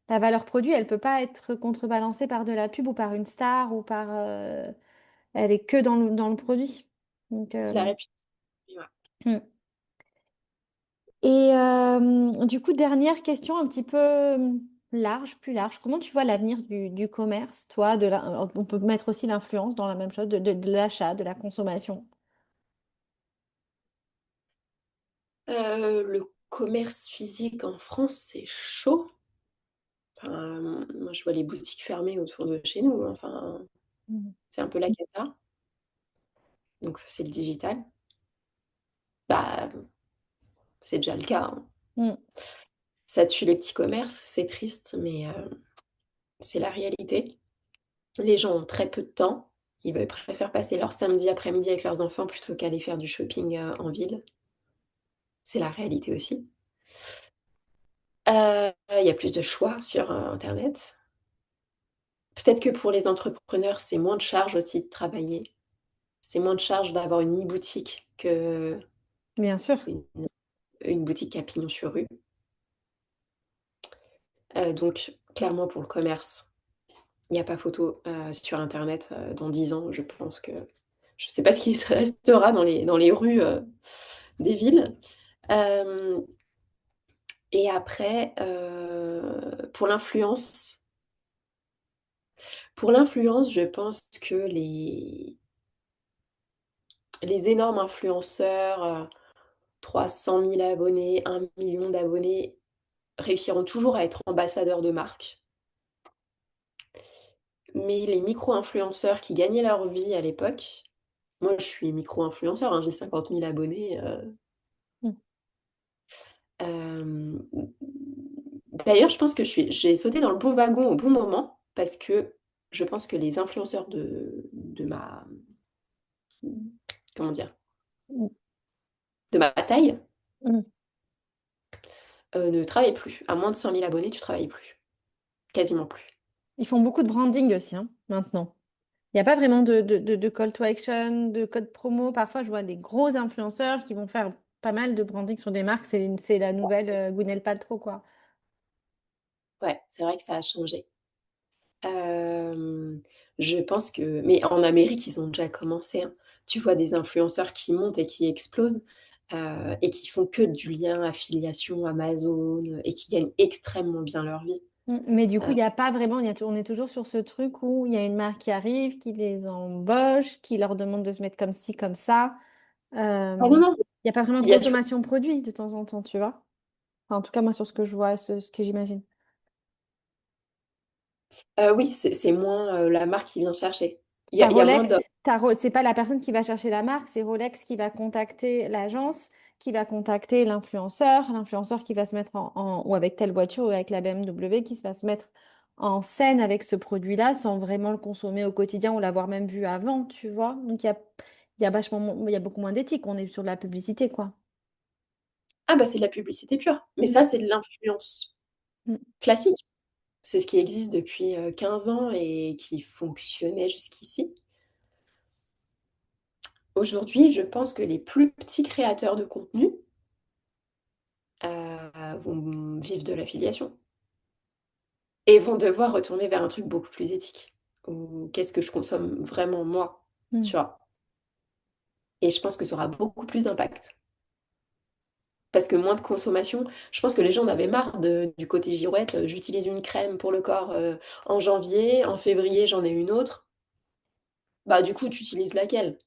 La valeur produit, elle peut pas être contrebalancée par de la pub ou par une star ou par... elle est que dans le produit. Donc, c'est la réputation, ouais. hmm. Et du coup, dernière question un petit peu large, plus large. Comment tu vois l'avenir du commerce, toi, on peut mettre aussi l'influence dans la même chose, de l'achat, de la consommation. Le commerce physique en France, c'est chaud. Enfin, moi, je vois les boutiques fermées autour de chez nous, enfin, Mm. c'est un peu la cata, donc c'est le digital. Bah, c'est déjà le cas, hein. Mm. Ça tue les petits commerces, c'est triste, mais c'est la réalité. Les gens ont très peu de temps. Préfèrent passer leur samedi après-midi avec leurs enfants plutôt qu'aller faire du shopping, en ville. C'est la réalité aussi. Il y a plus de choix sur, internet. Peut-être que pour les entrepreneurs, c'est moins de charge aussi de travailler. C'est moins de charge d'avoir une e-boutique qu'une Bien sûr. une boutique à pignon sur rue. Donc clairement pour le commerce, il n'y a pas photo, sur internet, dans 10 ans, je pense que je sais pas ce qui se restera dans les rues, des villes. Hem Et après, pour l'influence, je pense que les énormes influenceurs, 300 000 abonnés, 1 million d'abonnés, réussiront toujours à être ambassadeurs de marque. Mais les micro-influenceurs qui gagnaient leur vie à l'époque, moi je suis micro-influenceur, hein, j'ai 50 000 abonnés, Mm. hem, d'ailleurs je pense que j'ai sauté dans le bon wagon au bon moment parce que je pense que les influenceurs de ma comment dire? Mm. De ma taille, Mm. ne travaillent plus. À moins de 5 000 abonnés, tu travailles plus, quasiment plus. Ils font beaucoup de branding aussi, hein, maintenant. Il n'y a pas vraiment de call to action, de code promo. Parfois, je vois des gros influenceurs qui vont faire pas mal de branding sur des marques. C'est la nouvelle Gwyneth Paltrow, quoi. Ouais, c'est vrai que ça a changé. Hem, je pense que mais en Amérique, ils ont déjà commencé, hein. Tu vois des influenceurs qui montent et qui explosent, et qui font que du lien affiliation Amazon, et qui gagnent extrêmement bien leur vie. Mais du coup, il Heu, n'y a pas vraiment, on est toujours sur ce truc où il y a une marque qui arrive, qui les embauche, qui leur demande de se mettre comme ci, comme ça. ah Il non, non, n'y a pas vraiment de il y a du consommation de produits de temps en temps, tu vois. Enfin, en tout cas, moi, sur ce que je vois, ce que j'imagine. oui, c'est moins, la marque qui vient chercher. T'as Il y a moins Rolex, d'offres. c'est pas la personne qui va chercher la marque, c'est Rolex qui va contacter l'agence, qui va contacter l'influenceur qui va se mettre ou avec telle voiture ou avec la BMW, qui va se mettre en scène avec ce produit-là sans vraiment le consommer au quotidien ou l'avoir même vu avant, tu vois. Donc il y a il y a beaucoup moins d'éthique, on est sur de la publicité, quoi. Ah bah, c'est de la publicité pure, mais Mm, ça, c'est de l'influence mm. classique. C'est ce qui existe depuis, 15 ans et qui fonctionnait jusqu'ici. Aujourd'hui, je pense que les plus petits créateurs de contenu, vont vivre de l'affiliation et vont devoir retourner vers un truc beaucoup plus éthique. Ou qu'est-ce que je consomme vraiment moi, Mm. tu vois? Et je pense que ça aura beaucoup plus d'impact. Parce que moins de consommation, je pense que les gens en avaient marre du côté girouette, j'utilise une crème pour le corps, en janvier, en février, j'en ai une autre. Bah, du coup, tu utilises laquelle?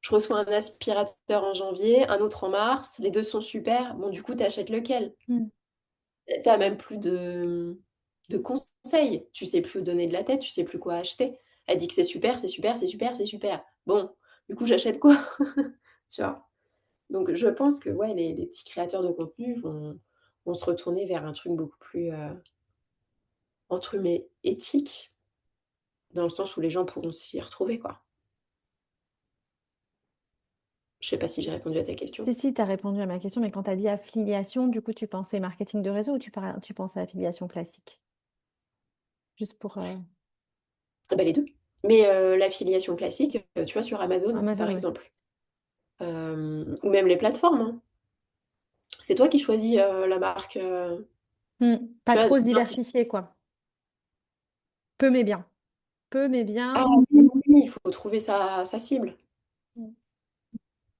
Je reçois un aspirateur en janvier, un autre en mars, les 2 sont super. Bon, du coup, tu achètes lequel? Mm. Tu as même plus de conseils. Tu sais plus où donner de la tête, tu sais plus quoi acheter. Elle dit que c'est super, c'est super, c'est super, c'est super. Bon, du coup, j'achète quoi? Tu vois? Donc je pense que, ouais, les petits créateurs de contenu vont se retourner vers un truc beaucoup plus, entre guillemets, «éthique», dans le sens où les gens pourront s'y retrouver, quoi. Je sais pas si j'ai répondu à ta question. Si, tu as répondu à ma question, mais quand tu as dit affiliation, du coup, tu pensais marketing de réseau ou tu pensais affiliation classique? Juste pour Ah bah, les 2. Mais l'affiliation classique, tu vois, sur Amazon, par Amazon, ouais. exemple, ou même les plateformes, hein. C'est toi qui choisis, la marque, Pas tu vois? trop se Demain si diversifier, quoi. Peu mais bien. Peu mais ah bien. oui, oui, oui, il faut trouver sa cible. Mm.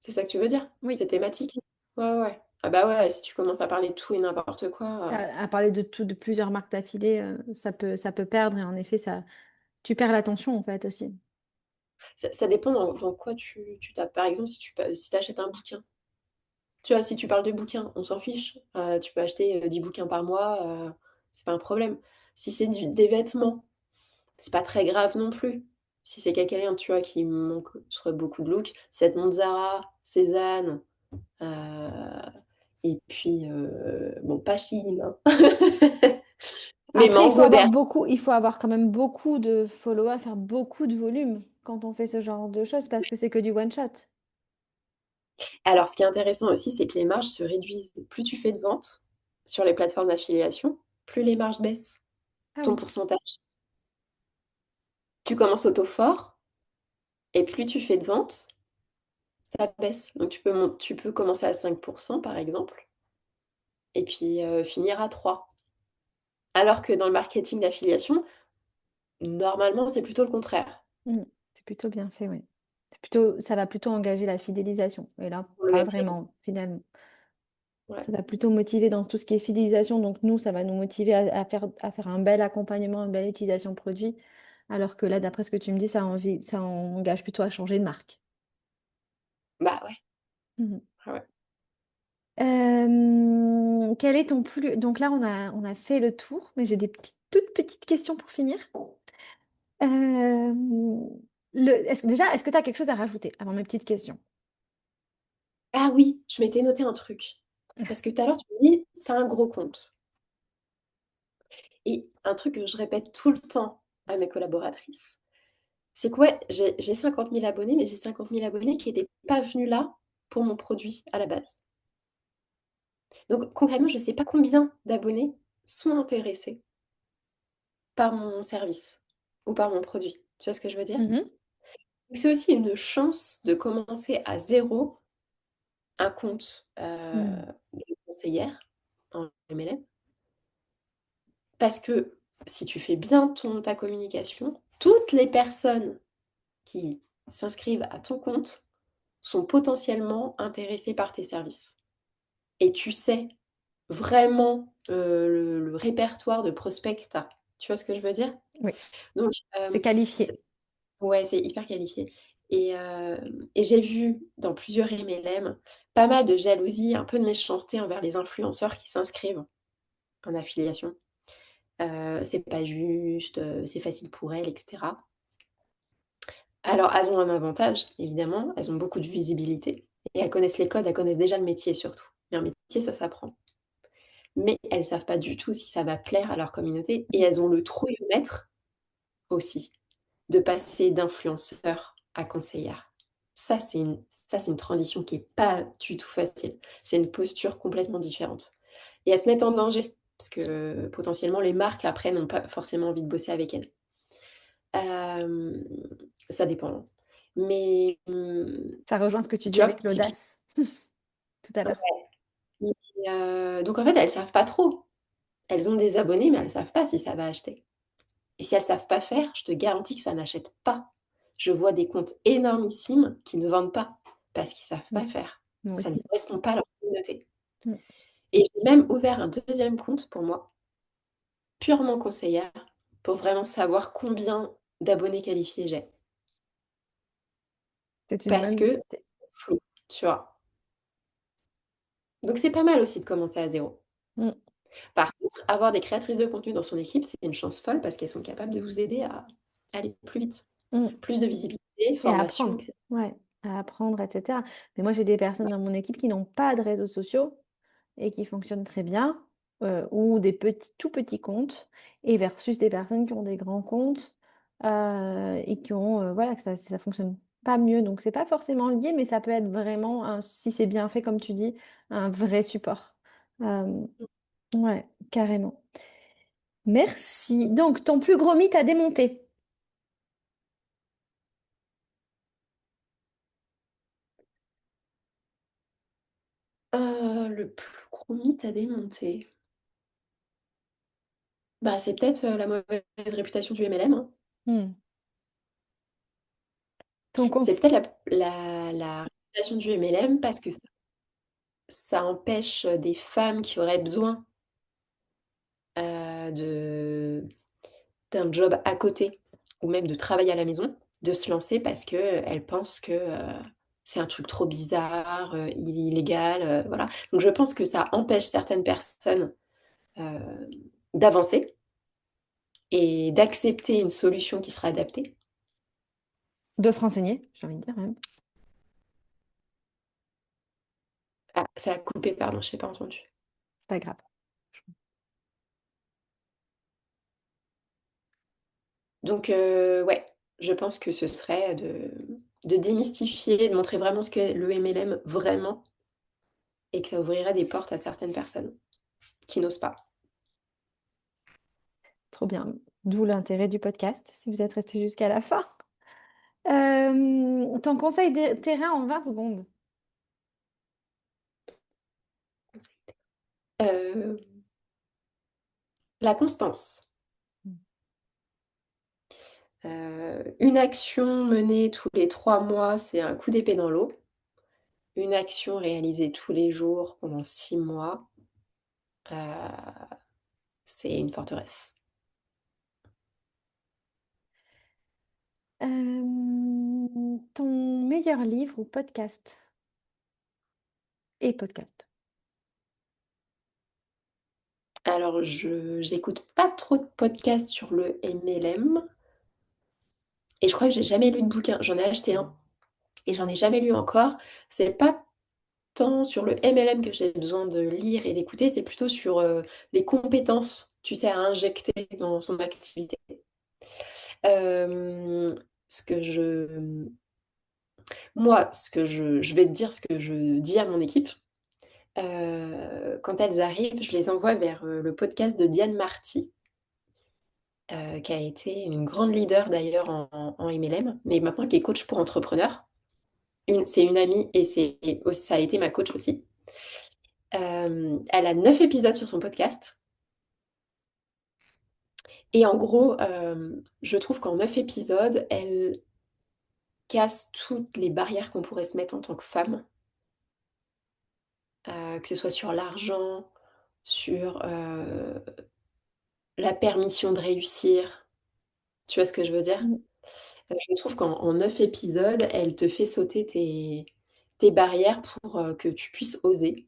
C'est ça que tu veux dire? Oui. C'est thématique? Ouais, ouais, ouais. Ah bah, ouais, si tu commences à parler de tout et n'importe quoi, À parler de plusieurs marques d'affilée, ça peut perdre et en effet, tu perds l'attention en fait aussi. ça dépend dans quoi tu tapes. Par exemple, si tu achètes un bouquin, tu vois? Si tu parles de bouquins, on s'en fiche. Tu peux acheter, 10 bouquins par mois, c'est pas un problème. Si c'est des vêtements, c'est pas très grave non plus. Si c'est quelqu'un, tu vois, qui montre beaucoup de look, si ça te montre Zara, Cézanne, heu et puis, bon, pas Shein, hein, mais Après, Mango derrière. il faut avoir quand même beaucoup de followers, faire beaucoup de volume quand on fait ce genre de choses parce que c'est que du one shot. Alors ce qui est intéressant aussi, c'est que les marges se réduisent. Plus tu fais de ventes, sur les plateformes d'affiliation, plus les marges baissent, Ah ton oui. pourcentage. Tu commences au taux fort et plus tu fais de ventes, ça baisse. Donc tu peux commencer à 5 par exemple et puis, finir à 3. Alors que dans le marketing d'affiliation, normalement, c'est plutôt le contraire. Mmh. C'est plutôt bien fait, oui. C'est plutôt ça va plutôt engager la fidélisation et là, Pour le pas MLM, vraiment, finalement. ouais. Ça va plutôt motiver dans tout ce qui est fidélisation, donc nous, ça va nous motiver à faire un bel accompagnement, une belle utilisation produit, alors que là, d'après ce que tu me dis, ça engage plutôt à changer de marque. Bah, ouais, Mmh. ouais, ouais. Quel est ton plus donc là, on a fait le tour, mais j'ai des toutes petites questions pour finir. Hem, est-ce que tu as quelque chose à rajouter avant mes petites questions? Ah oui, je m'étais noté un truc. Parce que tout à l'heure, tu me dis: «Tu as un gros compte» et un truc que je répète tout le temps à mes collaboratrices, c'est que ouais, j'ai 50 000 abonnés, mais j'ai 50 000 abonnés qui étaient pas venus là pour mon produit à la base. Donc concrètement, je sais pas combien d'abonnés sont intéressés par mon service ou par mon produit. Tu vois ce que je veux dire? Mmh. Donc c'est aussi une chance de commencer à zéro un compte, Mmh. de conseillère en MLM. Parce que si tu fais bien ta communication, toutes les personnes qui s'inscrivent à ton compte sont potentiellement intéressées par tes services. Et tu sais vraiment, le répertoire de prospects que tu as. Tu vois ce que je veux dire? Oui, Donc, c'est c'est qualifié. ouais, c'est hyper qualifié et j'ai vu dans plusieurs MLM pas mal de jalousie, un peu de méchanceté envers les influenceurs qui s'inscrivent en affiliation. C'est pas juste, c'est facile pour elles et cetera. Alors elles ont un avantage, évidemment, elles ont beaucoup de visibilité et elles connaissent les codes, elles connaissent déjà le métier surtout. Et un métier, ça s'apprend. Mais elles savent pas du tout si ça va plaire à leur communauté et Mmh. elles ont le trouille-maître aussi de passer d'influenceur à conseillère. Ça, c'est une transition qui est pas du tout facile. C'est une posture complètement différente et elles se mettent en danger parce que potentiellement les marques après n'ont pas forcément envie de bosser avec elles. Hem, Ça dépend, hein. Mais, Ça rejoint ce que tu tu dis vois, avec typique l'audace tout à l'heure. mais, donc en fait, elles savent pas trop. Elles ont des abonnés, mais elles savent pas si ça va acheter et si elles savent pas faire, je te garantis que ça n'achète pas. Je vois des comptes énormissimes qui ne vendent pas parce qu'ils savent Mmh. pas faire. Moi Ça ne aussi. correspond pas à leur communauté Mmh. et j'ai même ouvert un deuxième compte pour moi, purement conseillère, pour vraiment savoir combien d'abonnés qualifiés j'ai. C'est une Parce bonne que idée. flou, tu vois? Donc c'est pas mal aussi de commencer à zéro. Mmh. Par contre, avoir des créatrices de contenu dans son équipe, c'est une chance folle parce qu'elles sont capables de vous aider à aller plus vite. Mmh. Plus de visibilité, Et à formation et apprendre. cetera. Ouais, à apprendre et cetera. Mais moi, j'ai des personnes dans mon équipe qui n'ont pas de réseaux sociaux et qui fonctionnent très bien, ou des tout petits comptes et versus des personnes qui ont des grands comptes, et qui ont, voilà, que ça fonctionne pas mieux. Donc c'est pas forcément lié, mais ça peut être vraiment un si c'est bien fait comme tu dis, un vrai support. Hem, ouais, carrément. Merci. Donc ton plus gros mythe à démonter? Le plus gros mythe à démonter, bah, c'est peut-être, la mauvaise réputation du MLM, hein. Mmh. Ton C'est conse peut-être la réputation du MLM parce que ça empêche, des femmes qui auraient besoin, de d'un job à côté ou même de travailler à la maison, de se lancer parce qu'elles pensent que, c'est un truc trop bizarre, illégal, voilà. Donc je pense que ça empêche certaines personnes, heu, d'avancer et d'accepter une solution qui sera adaptée. de se renseigner, j'ai envie de dire même. Ah, ça a coupé, pardon, je t'ai pas entendu. C'est pas grave. Donc ouais, je pense que ce serait de démystifier, de montrer vraiment ce qu'est le MLM vraiment et que ça ouvrirait des portes à certaines personnes. qui n'osent pas. Trop bien. D'où l'intérêt du podcast, si vous êtes resté jusqu'à la fin. Ton conseil terrain en 20 secondes. Heu, la constance. Une action menée tous les 3 mois, c'est un coup d'épée dans l'eau. Une action réalisée tous les jours pendant 6 mois, heu, c'est une forteresse. Ton meilleur livre ou podcast? Et podcast. Alors j'écoute pas trop de podcasts sur le MLM et je crois que j'ai jamais lu de bouquin. J'en ai acheté un et j'en ai jamais lu encore. C'est pas tant sur le MLM que j'ai besoin de lire et d'écouter, c'est plutôt sur, les compétences, tu sais, à injecter dans son activité. Hem, ce que je Moi, je vais te dire ce que je dis à mon équipe. Quand elles arrivent, je les envoie vers, le podcast de Diane Marty, qui a été une grande leader d'ailleurs en MLM, mais maintenant qui est coach pour entrepreneurs. C'est une amie et ça a été ma coach aussi. Elle a 9 épisodes sur son podcast et en gros, je trouve qu'en 9 épisodes, elle casse toutes les barrières qu'on pourrait se mettre en tant que femme, que ce soit sur l'argent, sur, la permission de réussir. Tu vois ce que je veux dire? Mm. Je trouve qu'en 9 épisodes, elle te fait sauter tes barrières pour, que tu puisses oser.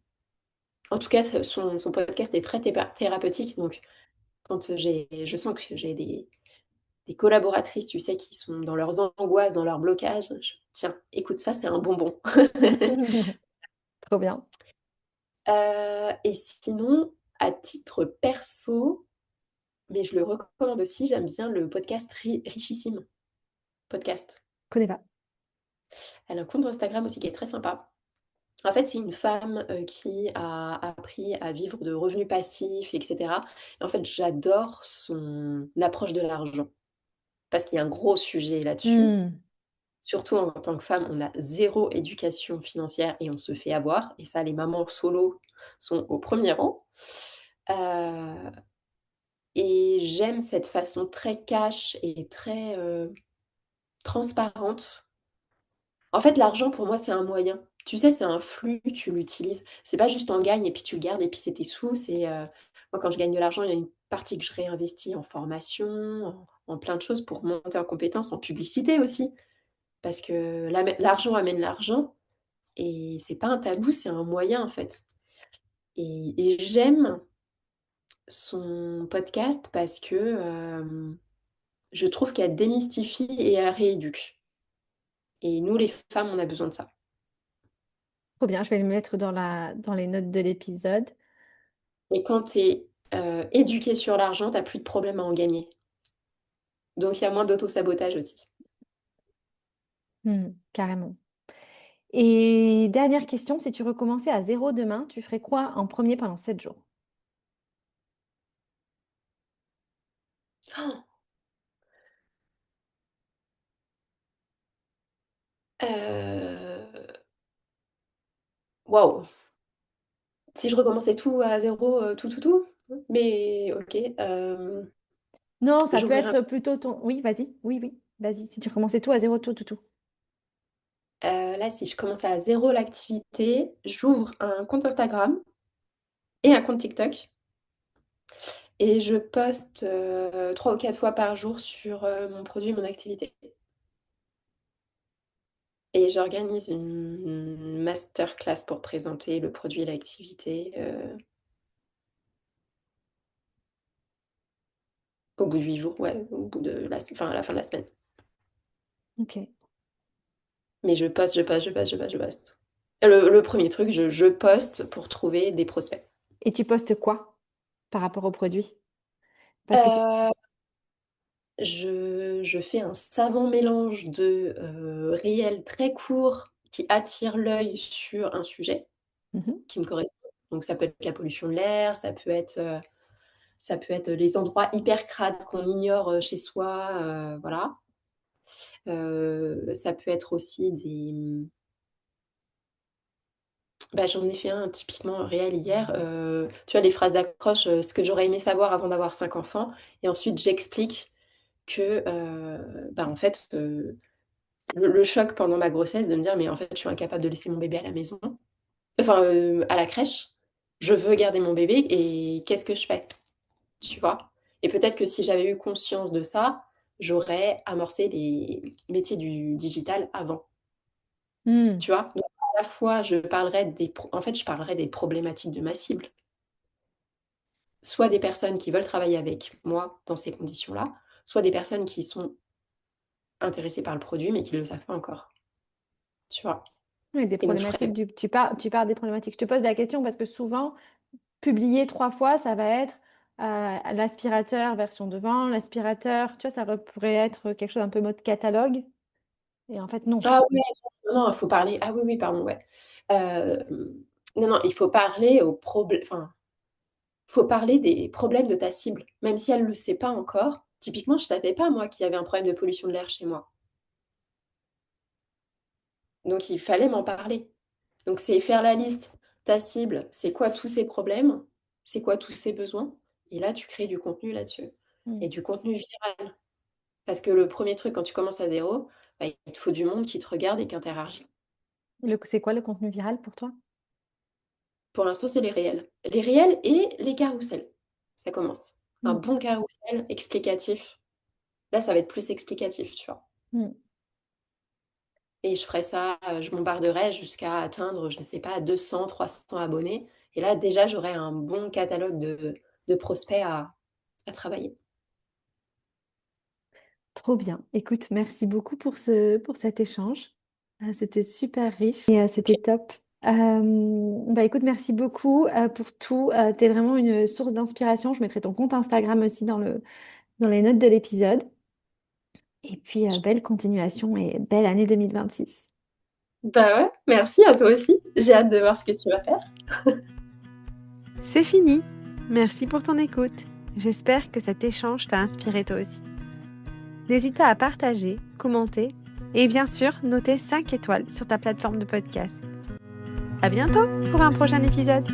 En tout cas, son podcast est très thérapeutique, donc quand, je sens que j'ai des collaboratrices, tu sais, qui sont dans leurs angoisses, dans leurs blocages, je: «Tiens, écoute ça, c'est un bonbon». Trop bien. Et sinon, à titre perso, mais je le recommande aussi, j'aime bien le podcast Richissime podcast. Connais pas. Elle a un compte Instagram aussi qui est très sympa. En fait, c'est une femme, qui a appris à vivre de revenus passifs et cetera et en fait, j'adore son approche de l'argent parce qu'il y a un gros sujet là-dessus. Hmm. Surtout en tant que femme, on a zéro éducation financière et on se fait avoir et ça, les mamans solo sont au premier rang. Heu et j'aime cette façon très cash et très, transparente. En fait, l'argent pour moi, c'est un moyen. Tu sais, c'est un flux, tu l'utilises. C'est pas juste en gagnes et puis tu le gardes et puis c'est tes sous. Moi, quand je gagne de l'argent, il y a une partie que je réinvestis en formation, en plein de choses pour monter en compétences, en publicité aussi. Parce que l'argent amène l'argent et c'est pas un tabou, c'est un moyen en fait. Et j'aime son podcast parce que, je trouve qu'elle démystifie et elle rééduque. Et nous, les femmes, on a besoin de ça. Trop bien, je vais le mettre dans les notes de l'épisode. Et quand tu es, éduquée sur l'argent, tu as plus de problème à en gagner. Donc il y a moins d'auto-sabotage aussi. Hmm, carrément. Et dernière question, si tu recommençais à zéro demain, tu ferais quoi en premier pendant 7 jours? Heu, waouh! Si je recommençais tout à zéro, tout? Mais OK, Non, ça peut j'ouvrirais être plutôt ton... Oui, vas-y. Oui, oui. Vas-y, si tu recommençais tout à zéro, tout, tout, tout. là, si je commence à zéro l'activité, j'ouvre un compte Instagram et un compte TikTok et je poste, 3 ou 4 fois par jour sur, mon produit, mon activité. Et j'organise une masterclass pour présenter le produit et l'activité, au bout de 8 jours, ouais, au bout de à la fin de la semaine. Ok. Mais je poste, je poste, je poste, je poste, je poste. Le 1er truc, je poste pour trouver des prospects. Et tu postes quoi par rapport au produit? Parce que Heu, je fais un savant mélange de, réels très courts qui attirent l'œil sur un sujet Mhm. qui me correspond. Donc ça peut être la pollution de l'air, ça peut être les endroits hyper crades qu'on ignore, chez soi, voilà. Ça peut être aussi bah, j'en ai fait un typiquement réel hier, tu vois les phrases d'accroche, ce que j'aurais aimé savoir avant d'avoir 5 enfants et ensuite j'explique que, bah, en fait, le choc pendant ma grossesse de me dire: «Mais en fait, je suis incapable de laisser mon bébé à la maison, enfin, à la crèche. Je veux garder mon bébé et qu'est-ce que je fais?» Tu vois? Et peut-être que si j'avais eu conscience de ça, j'aurais amorcé les métiers du digital avant, Hmm. tu vois? Donc à la fois, je parlerais des problématiques de ma cible. Soit des personnes qui veulent travailler avec moi dans ces conditions-là, soit des personnes qui sont intéressées par le produit, mais qui ne le savent pas encore, tu vois? Oui, des Et donc je ferais problématiques. Tu parles des problématiques. Je te pose la question parce que souvent, publier 3 fois, ça va être l'aspirateur version devant, l'aspirateur, tu vois, pourrait être quelque chose un peu mode catalogue. Et en fait, non. ah ouais, non, il faut parler ah oui, oui, pardon, ouais. Non, non, il faut parler aux problè enfin, faut parler des problèmes de ta cible, même si elle le sait pas encore. Typiquement, je savais pas moi qu'il y avait un problème de pollution de l'air chez moi, donc il fallait m'en parler. Donc c'est faire la liste. Ta cible, c'est quoi tous ses problèmes? C'est quoi tous ses besoins? Et là, tu crées du contenu là-dessus Hmm. et du contenu viral. Parce que le premier truc quand tu commences à zéro, bah, il te faut du monde qui te regarde et qui interagit. C'est quoi le contenu viral pour toi? Pour l'instant, c'est les réels. Les réels et les carousels. Ça commence. Un Hmm. bon carrousel explicatif. Là, ça va être plus explicatif, tu vois? Hmm. Et je ferai ça, je bombarderai jusqu'à atteindre, je ne sais pas, 200-300 abonnés et là, déjà, j'aurai un bon catalogue de prospects à travailler. Trop bien. Écoute, merci beaucoup pour cet échange. C'était super riche et OK. c'était top. Bah écoute, merci beaucoup pour tout. Tu es vraiment une source d'inspiration. Je mettrai ton compte Instagram aussi dans les notes de l'épisode. Et puis, belle continuation et belle année 2026. Bah, ouais, merci à toi aussi. J'ai hâte de voir ce que tu vas faire. C'est fini. Merci pour ton écoute. J'espère que cet échange t'a inspiré toi aussi. N'hésite pas à partager, commenter et bien sûr noter 5 étoiles sur ta plateforme de podcast. À bientôt pour un prochain épisode.